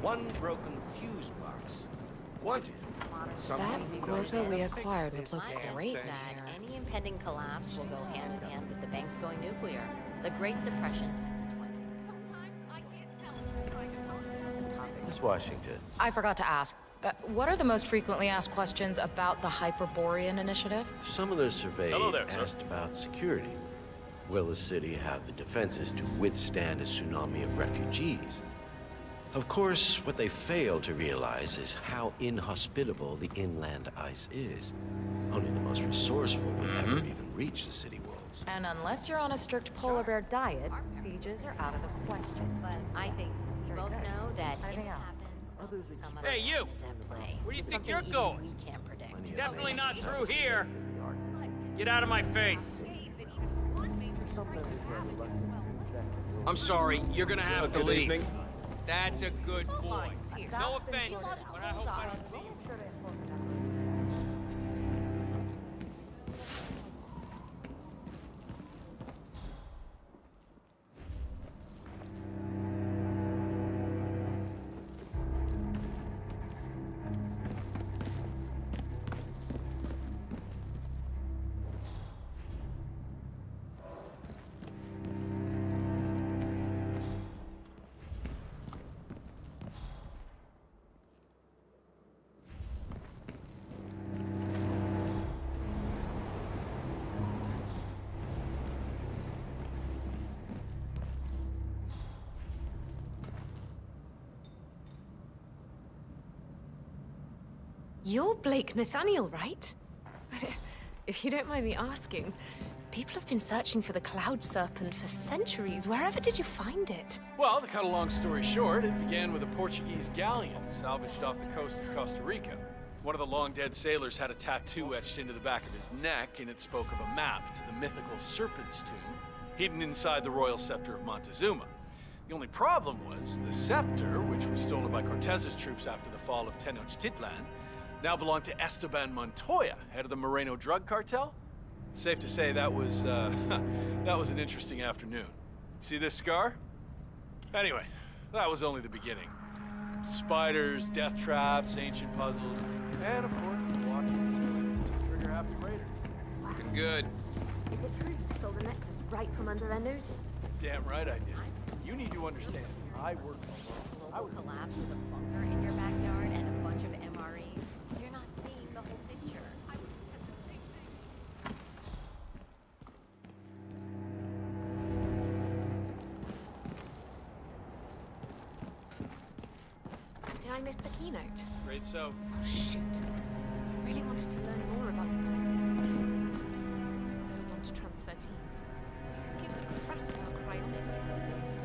One broken fuse box. Wanted. That Gorka we acquired would look My guess great is in that here. any impending collapse will go hand in hand with the banks going nuclear. The Great Depression times 20. Miss Washington. I forgot to ask. What are the most frequently asked questions about the Hyperborean initiative? Some of the surveys Hello there, sir. asked about security. Will the city have the defenses to withstand a tsunami of refugees? Of course, what they fail to realize is how inhospitable the inland ice is. Only the most resourceful would ever even reach the city walls. And unless you're on a strict polar bear diet, sieges are out of the question. But I think you both know that if it Anything else? happens, there'll be some other Hey, you! element at play. Where do you think Something you're even going? we can't predict. Definitely not through here. Get out of my face. I'm sorry, you're gonna have to leave. That's a good boy. No offense, but I hope I don't see you. You're Blake Nathaniel, right? If you don't mind me asking, people have been searching for the Cloud Serpent for centuries. Wherever did you find it? Well, to cut a long story short, it began with a Portuguese galleon salvaged off the coast of Costa Rica. One of the long-dead sailors had a tattoo etched into the back of his neck, and it spoke of a map to the mythical Serpent's Tomb, hidden inside the royal scepter of Montezuma. The only problem was the scepter, which was stolen by Cortez's troops after the fall of Tenochtitlan, now belonged to Esteban Montoya, head of the Moreno drug cartel. Safe to say that was an interesting afternoon. See this scar? Anyway, that was only the beginning. Spiders, death traps, ancient puzzles, and of course, watching two trigger-happy raiders. Looking good. Is it true you stole the necklace right from under their noses? Damn right I did. You need to understand, I work Global collapse with a bunker in your backyard and a bunch of MREs. You're not seeing the whole picture. Did I miss the keynote? Great so. Oh, shoot. I really wanted to learn more about the dynamics. I so want to transfer teams. Who gives a crap about cryonics?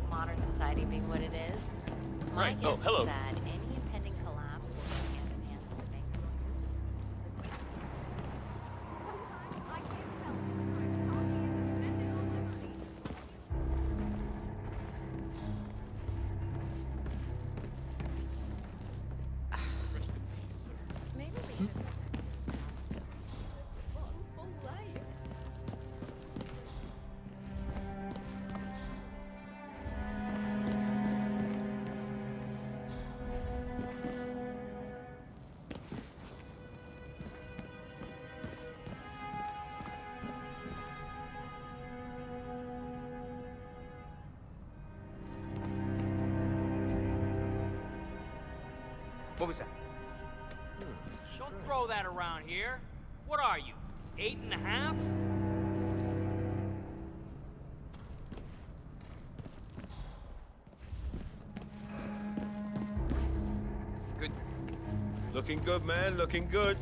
Modern society being what it is, my Right. guess Oh, hello. is that any impending collapse will go hand in hand with the bank. Rest in peace, sir. Maybe we should. What was that? Don't throw that around here. What are you, 8.5? Good. Looking good, man. Looking good.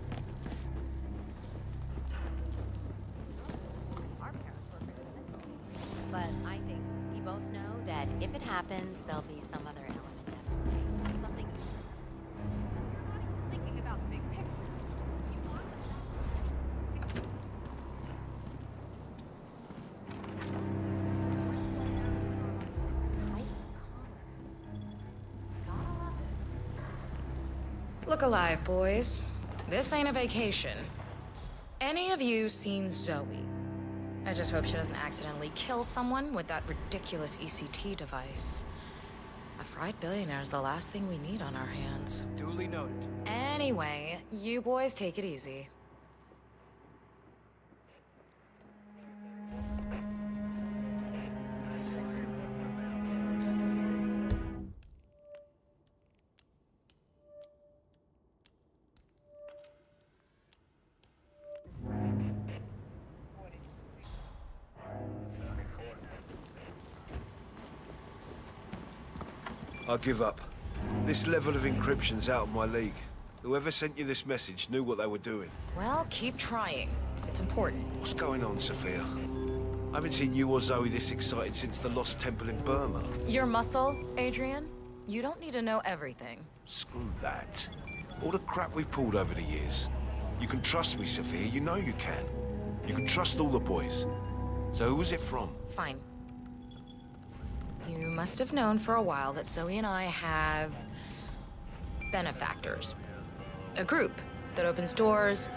But I think we both know that if it happens, there'll be some other element at play. Something. Thinking about the big picture. You want Look alive, boys. This ain't a vacation. Any of you seen Zoe? I just hope she doesn't accidentally kill someone with that ridiculous ECT device. A fried billionaire is the last thing we need on our hands. Duly noted. Anyway, you boys take it easy. I give up. This level of encryption's out of my league. Whoever sent you this message knew what they were doing. Well, keep trying. It's important. What's going on, Sophia? I haven't seen you or Zoe this excited since the Lost Temple in Burma. Your muscle, Adrian? You don't need to know everything. Screw that. All the crap we've pulled over the years. You can trust me, Sophia. You know you can. You can trust all the boys. So who was it from? Fine. You must have known for a while that Zoe and I have benefactors. A group that opens doors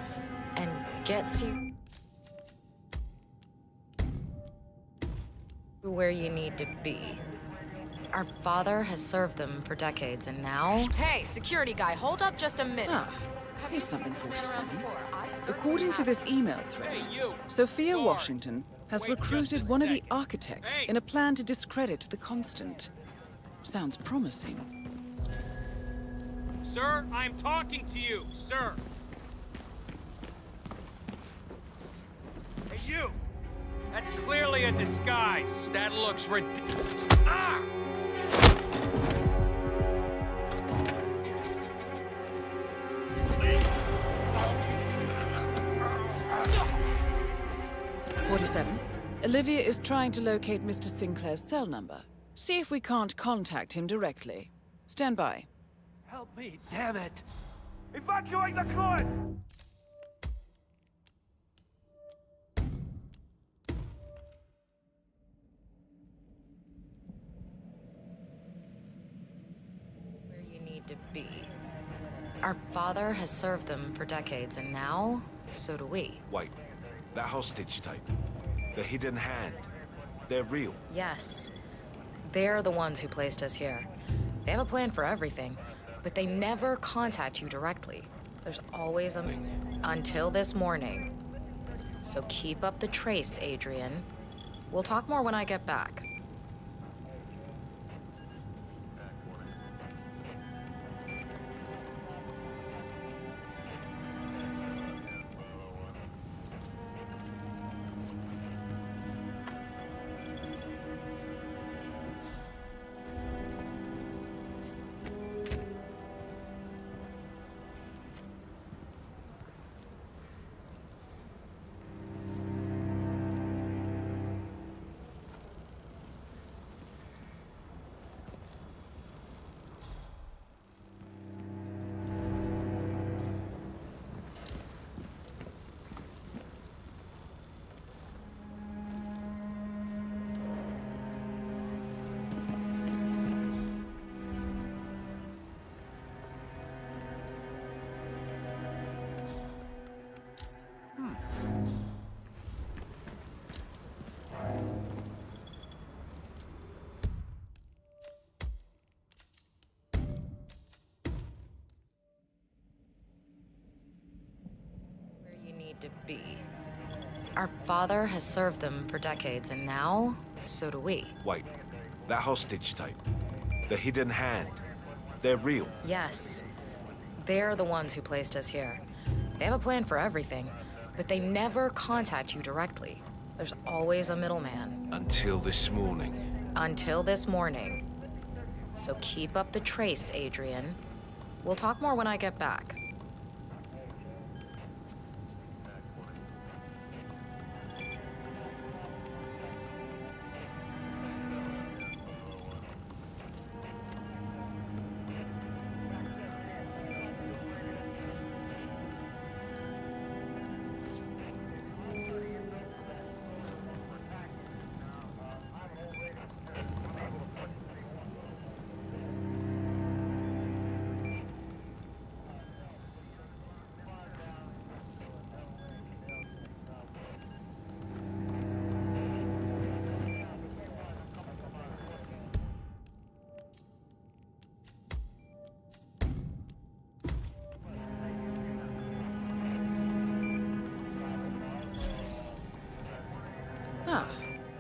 and gets you where you need to be. Our father has served them for decades, and now... Hey, security guy, hold up just a minute. Have you Here's something, seen this man 47. before? I certainly According to this haven't. email thread, Sophia Washington has recruited one of the architects in a plan to discredit the Constant. Sounds promising. Sir, I'm talking to you, sir. Hey, you! That's clearly a disguise. That looks ridiculous. Ah! 47. Olivia is trying to locate Mr. Sinclair's cell number. See if we can't contact him directly. Stand by. Help me, damn it! Evacuate the cliff! Where you need to be. Our father has served them for decades, and now, so do we. Wait, that hostage tape. The hidden hand. They're real. Yes. They're the ones who placed us here. They have a plan for everything, but they never contact you directly. There's always a... Until this morning. So keep up the trace, Adrian. We'll talk more when I get back. To be. Our father has served them for decades, and now, so do we. Wait, that hostage tape. The hidden hand. They're real. Yes. They're the ones who placed us here. They have a plan for everything, but they never contact you directly. There's always a middleman. Until this morning. Until this morning. So keep up the trace, Adrian. We'll talk more when I get back.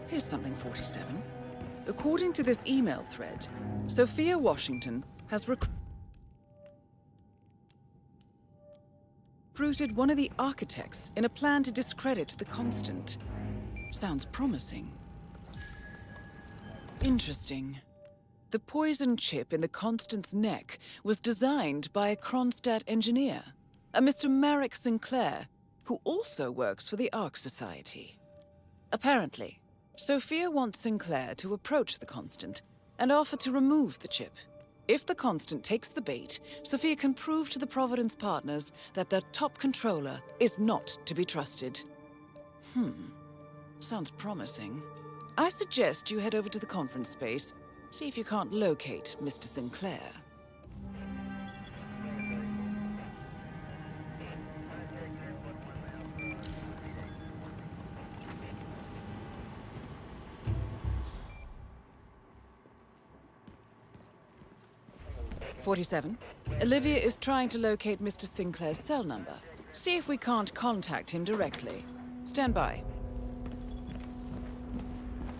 Here's something, 47. According to this email thread, Sophia Washington has recruited one of the architects in a plan to discredit the Constant. Sounds promising. Interesting. The poison chip in the Constant's neck was designed by a Kronstadt engineer, a Mr. Marek Sinclair, who also works for the Ark Society. Apparently, Sophia wants Sinclair to approach the Constant and offer to remove the chip. If the Constant takes the bait, Sophia can prove to the Providence partners that their top controller is not to be trusted. Sounds promising. I suggest you head over to the conference space, see if you can't locate Mr. Sinclair. "47. Olivia is trying to locate Mr. Sinclair's cell number. See if we can't contact him directly. Stand by.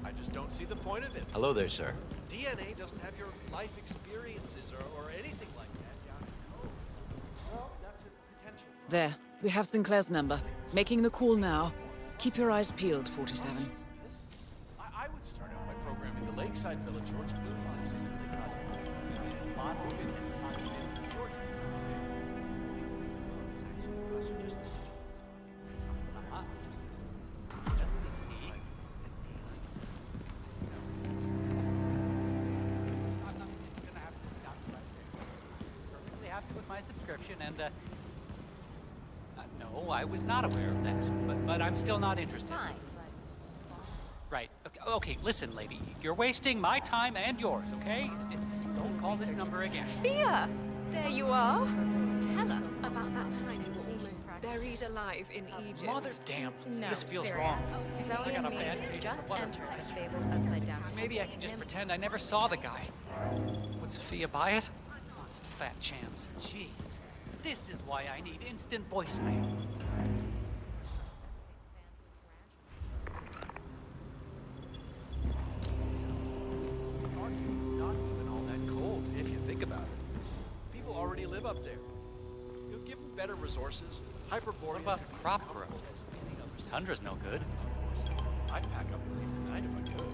I just don't see the point of it. Hello there, sir. DNA doesn't have your life experiences or anything like that down in code. Well, that's a potential. There, we have Sinclair's number. Making the call now. Keep your eyes peeled, 47. I would start out by programming the Lakeside Village George Blue Lines into the model. And, no, I was not aware of that, but I'm still not interested. Fine. Right. Okay, listen, lady. You're wasting my time and yours, okay? Don't call this number again. Sophia! There you are. Tell us about that time you were almost buried alive in Egypt. Mother damn. No, this feels Syria. wrong. Zoe I got and a me bad case just of the entered butterflies. the fabled upside down. Maybe I can just pretend I never saw the guy. Would Sophia buy it? Fat chance. Jeez. This is why I need instant voicemail. Not even all that cold, if you think about it. People already live up there. You'll give them better resources, hyperborean. What about crop growth? Tundra's no good. I'd pack up and leave tonight if I could.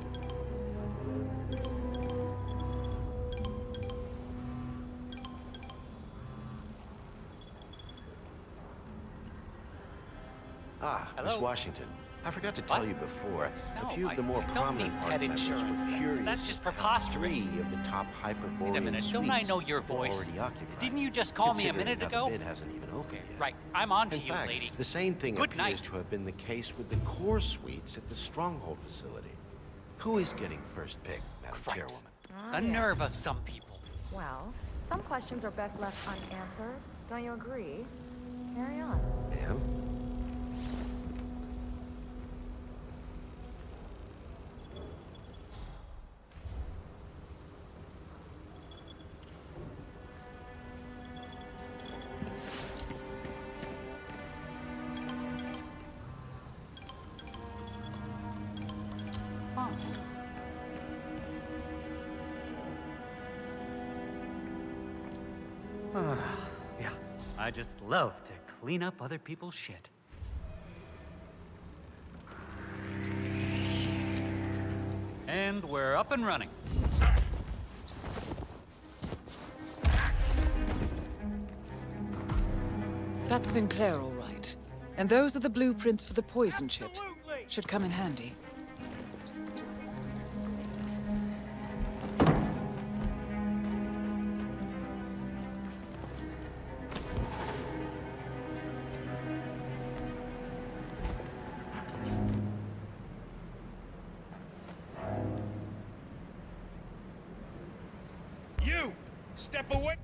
Miss Washington. I forgot to tell you before. No, a few of the more I don't prominent need Ark pet members insurance were then. curious That's just as to how preposterous. 3 of the top Hyperborean Wait a minute, suites don't I know your were voice? already occupied. Didn't you just call me a Considering minute that ago? The bid hasn't even opened yet. Right, I'm on to In you, fact, lady. the same thing Good appears night. to have been the case with the core suites at the Stronghold facility. Who is getting first pick, Madam Chairwoman? The nerve of some people. Well, some questions are best left unanswered. Don't you agree? Carry on. Ma'am? Yeah, I just love to clean up other people's shit. And we're up and running. That's Sinclair, all right. And those are the blueprints for the poison chip. Should come in handy. You! Step away!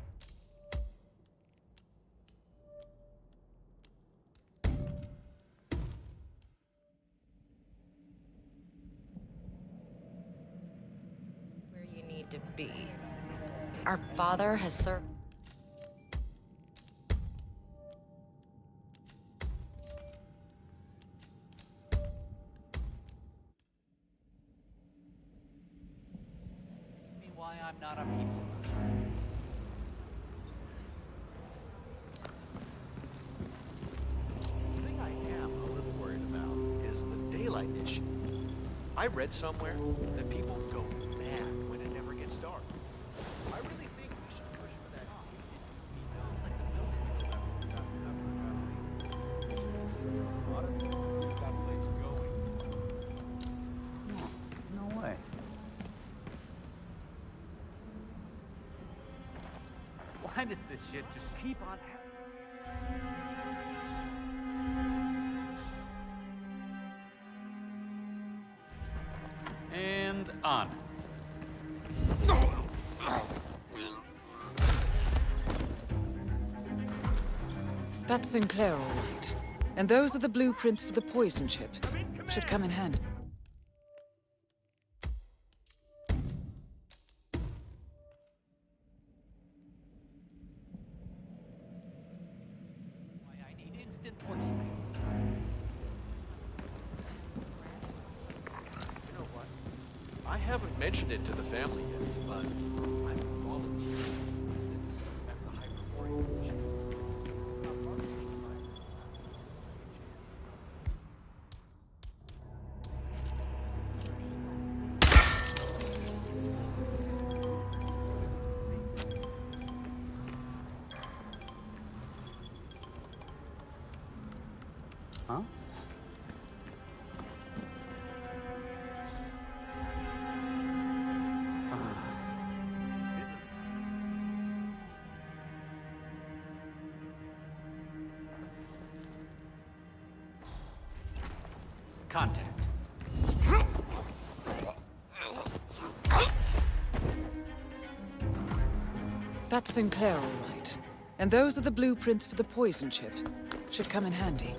Where you need to be. Our father has served. why I'm not a people person. The thing I am a little worried about is the daylight issue. I read somewhere that people go mad when it never gets dark. I really think we should push for that. No way. Why does this shit just keep on happening? And on. That's Sinclair, all right. And those are the blueprints for the poison chip. Should come in handy. I need instant voicemail. You know what? I haven't mentioned it to the family yet, but I'm volunteering at the Hyperborean Mission. Huh? Contact. That's Sinclair, all right. And those are the blueprints for the poison chip. Should come in handy.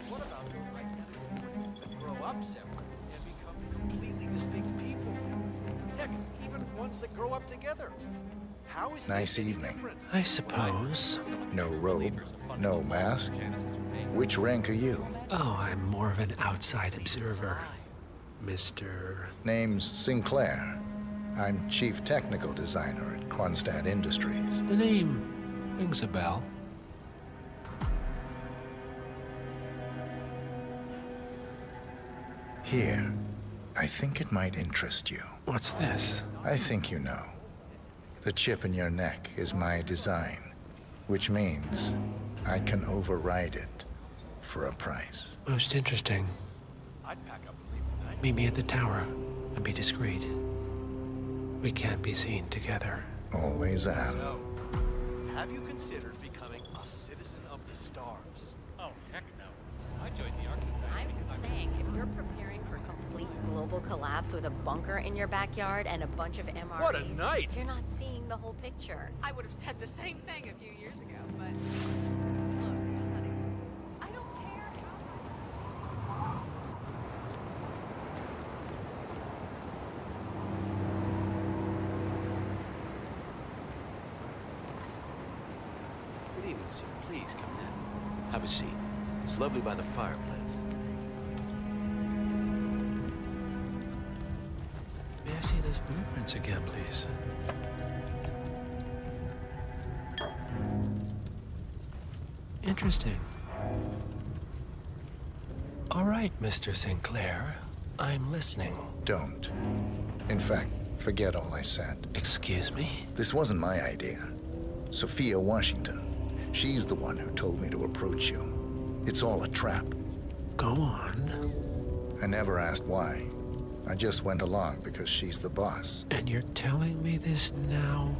What about those identical twins that grow up separate and become completely distinct people? Heck, even ones that grow up together. How is Nice this any evening. different? I suppose. No robe, no mask. Which rank are you? Oh, I'm more of an outside observer. Mr. Name's Sinclair. I'm Chief Technical Designer at Kronstadt Industries. The name rings a bell. Here, I think it might interest you. What's this? I think you know. The chip in your neck is my design, which means I can override it for a price. Most interesting. I'd pack up and leave tonight. Meet me at the tower and be discreet. We can't be seen together. Always am. So, have you considered becoming a citizen of the stars? Oh, heck no. I joined the Ark Society because I'm Saying, if you're preparing for complete global collapse with a bunker in your backyard and a bunch of MREs, What a night! you're not seeing the whole picture. I would have said the same thing a few years ago, but look, honey, I don't care how. Good evening, sir. Please come in. Have a seat. It's lovely by the fireplace. May I see those blueprints again, please? Interesting. All right, Mr. Sinclair. I'm listening. Don't. In fact, forget all I said. Excuse me? This wasn't my idea. Sophia Washington. She's the one who told me to approach you. It's all a trap. Go on. I never asked why. I just went along because she's the boss. And you're telling me this now?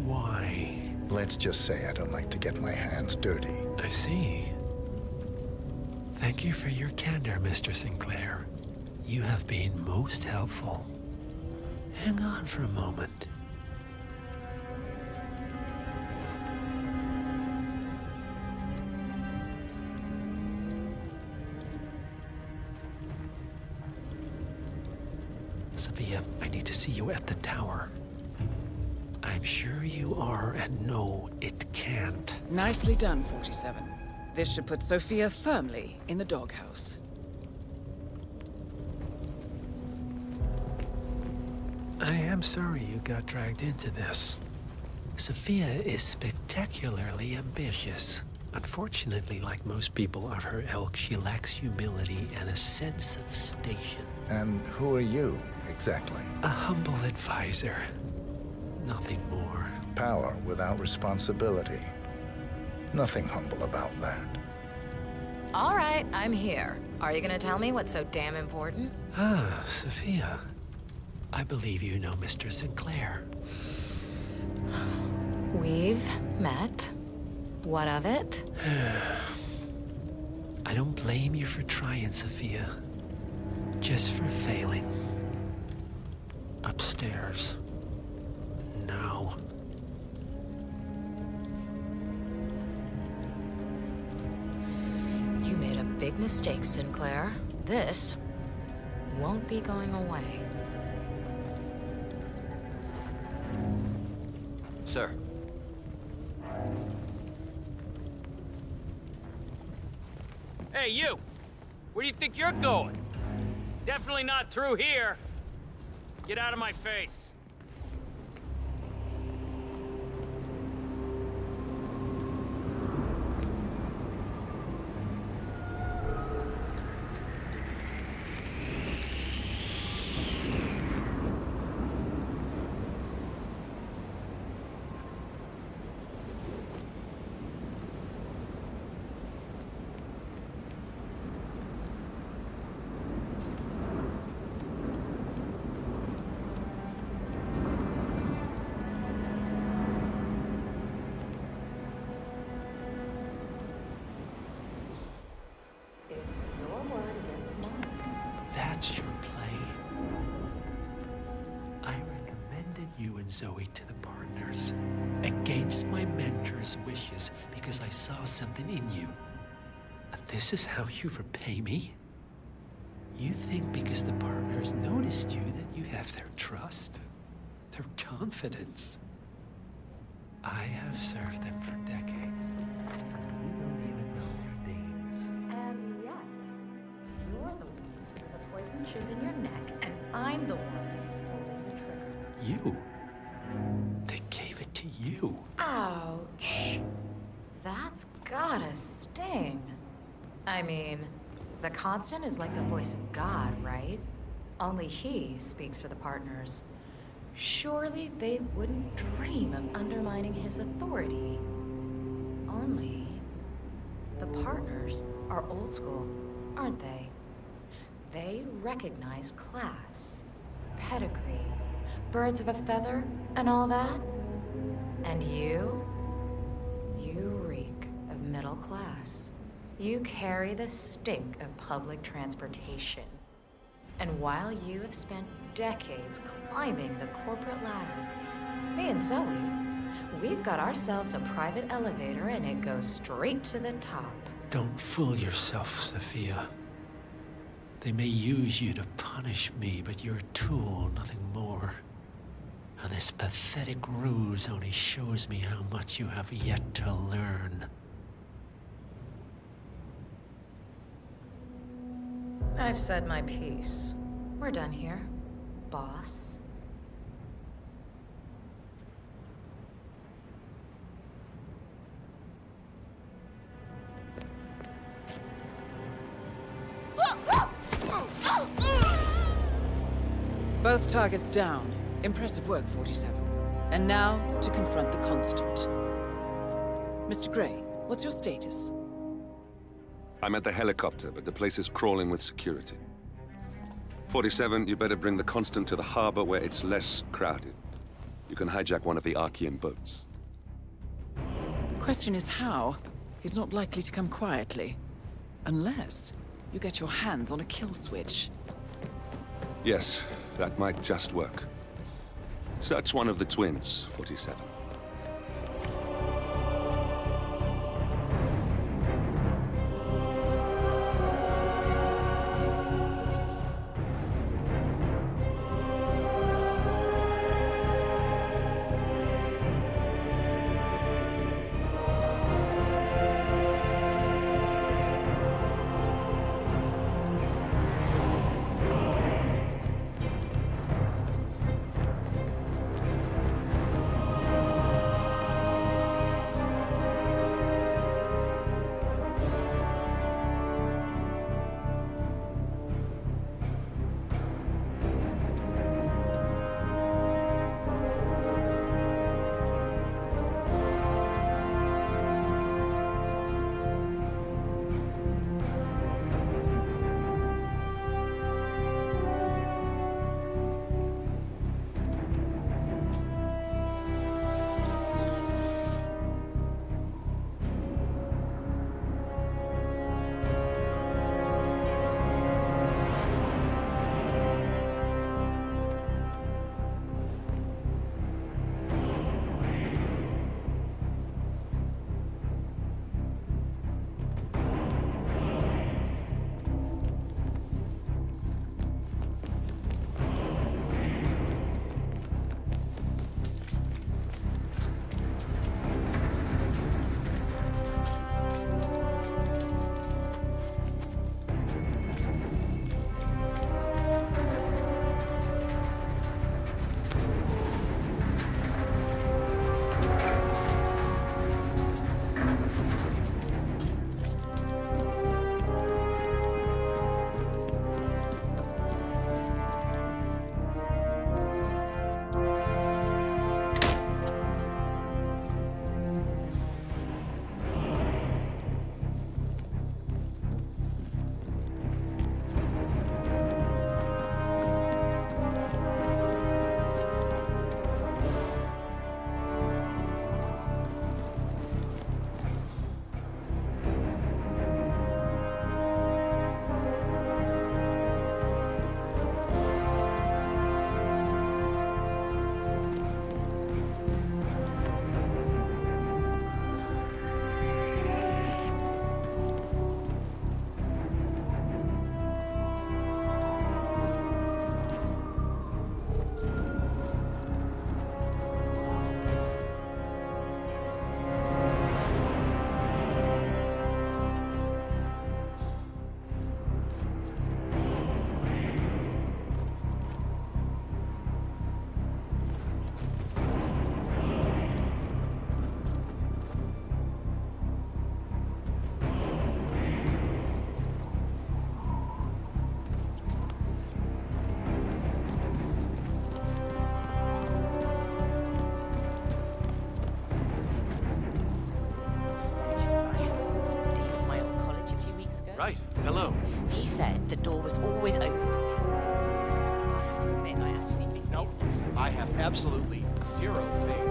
Why? Let's just say I don't like to get my hands dirty. I see. Thank you for your candor, Mr. Sinclair. You have been most helpful. Hang on for a moment. Sophia, I need to see you at the tower. I'm sure you are, and no, it can't. Nicely done, 47. This should put Sophia firmly in the doghouse. I am sorry you got dragged into this. Sophia is spectacularly ambitious. Unfortunately, like most people of her ilk, she lacks humility and a sense of station. And who are you, exactly? A humble advisor. Nothing more. Power without responsibility. Nothing humble about that. All right, I'm here. Are you gonna tell me what's so damn important? Ah, Sophia. I believe you know Mr. Sinclair. We've met. What of it? I don't blame you for trying, Sophia. Just for failing. Upstairs. Now. You made a big mistake, Sinclair. This won't be going away. Sir. Hey, you! Where do you think you're going? Definitely not through here. Get out of my face. That's your play. I recommended you and Zoe to the partners, against my mentor's wishes, because I saw something in you. And this is how you repay me? You think because the partners noticed you that you have their trust, their confidence. I have served them for decades. You don't even know their names. And yet, you're the one with the poison chip in your neck, and I'm the one holding the trigger. You? They gave it to you. Ouch. That's gotta sting. I mean, the Constant is like the voice of God, right? Only he speaks for the partners. Surely they wouldn't dream of undermining his authority. Only the partners are old school, aren't they? They recognize class, pedigree, birds of a feather, and all that. And you reek of middle class. You carry the stink of public transportation. And while you have spent decades climbing the corporate ladder, me and Zoe, we've got ourselves a private elevator and it goes straight to the top. Don't fool yourself, Sophia. They may use you to punish me, but you're a tool, nothing more. And this pathetic ruse only shows me how much you have yet to learn. I've said my piece. We're done here, boss. Both targets down. Impressive work, 47. And now, to confront the Constant. Mr. Gray, what's your status? I'm at the helicopter, but the place is crawling with security. 47, you better bring the Constant to the harbor where it's less crowded. You can hijack one of the Archean boats. Question is how? He's not likely to come quietly. Unless you get your hands on a kill switch. Yes, that might just work. Search one of the twins, 47. always said the door was always open to me. I have to admit, I actually missed Nope. I have absolutely zero faith.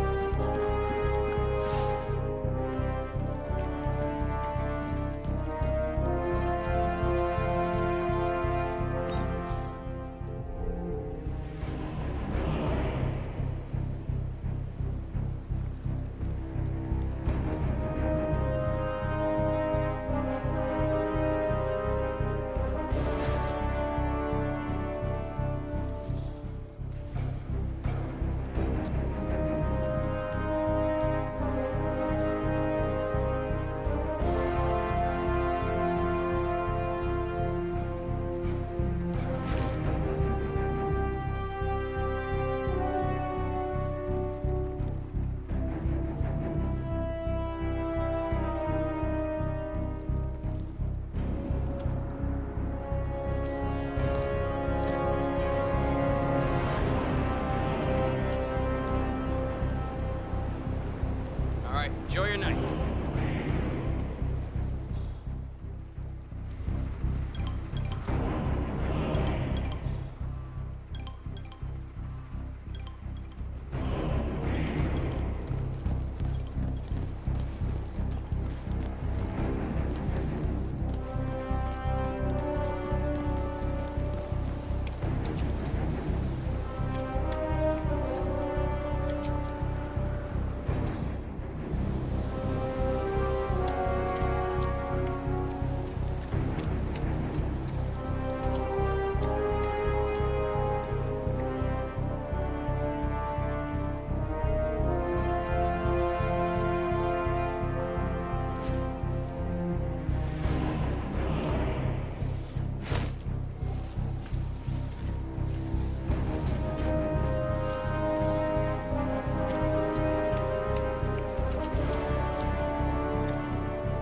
Enjoy your night.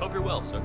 Hope you're well, sir.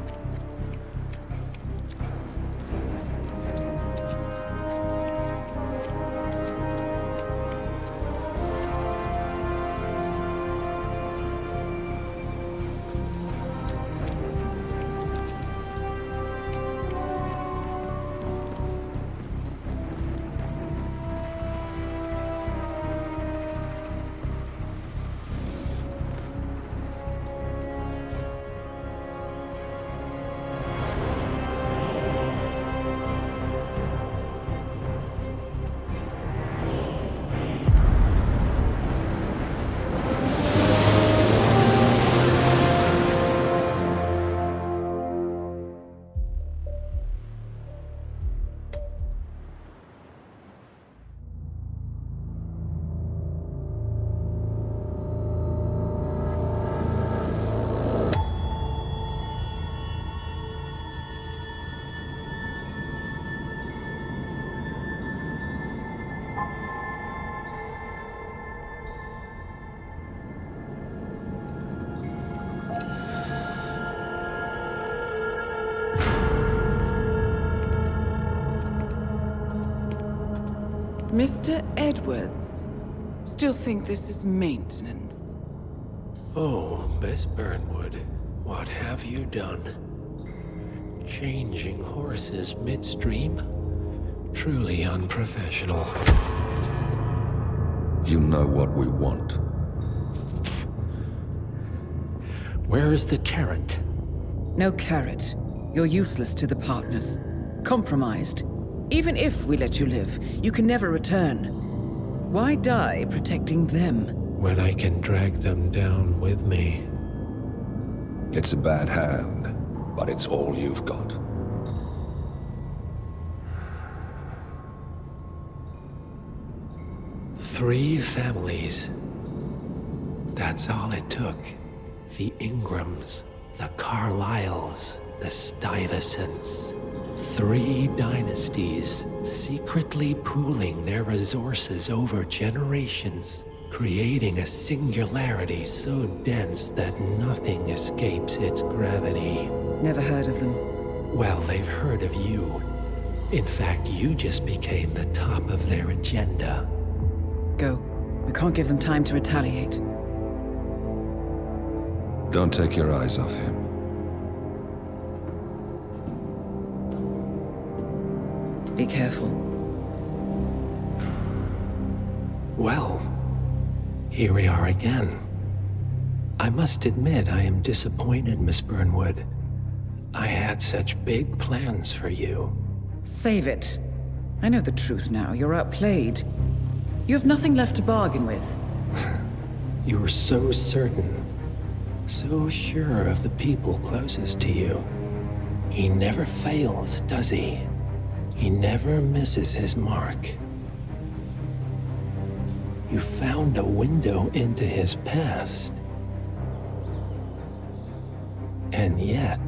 Mr. Edwards, still think this is maintenance? Oh, Miss Burnwood, what have you done? Changing horses midstream? Truly unprofessional. You know what we want. Where is the carrot? No carrot. You're useless to the partners. Compromised. Even if we let you live, you can never return. Why die protecting them? When I can drag them down with me. It's a bad hand, but it's all you've got. Three families. That's all it took. The Ingrams, the Carlyles, the Stuyvesants. 3 dynasties secretly pooling their resources over generations, creating a singularity so dense that nothing escapes its gravity. Never heard of them. Well, they've heard of you. In fact, you just became the top of their agenda. Go. We can't give them time to retaliate. Don't take your eyes off him. Be careful. Well, here we are again. I must admit I am disappointed, Miss Burnwood. I had such big plans for you. Save it. I know the truth now. You're outplayed. You have nothing left to bargain with. You were so certain, so sure of the people closest to you. He never fails, does he? He never misses his mark. You found a window into his past. And yet,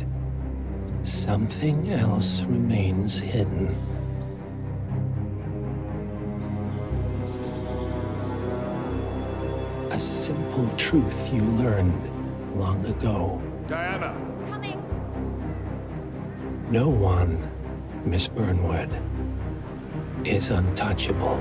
something else remains hidden. A simple truth you learned long ago. Diana! Coming! No one, Miss Burnwood, is untouchable.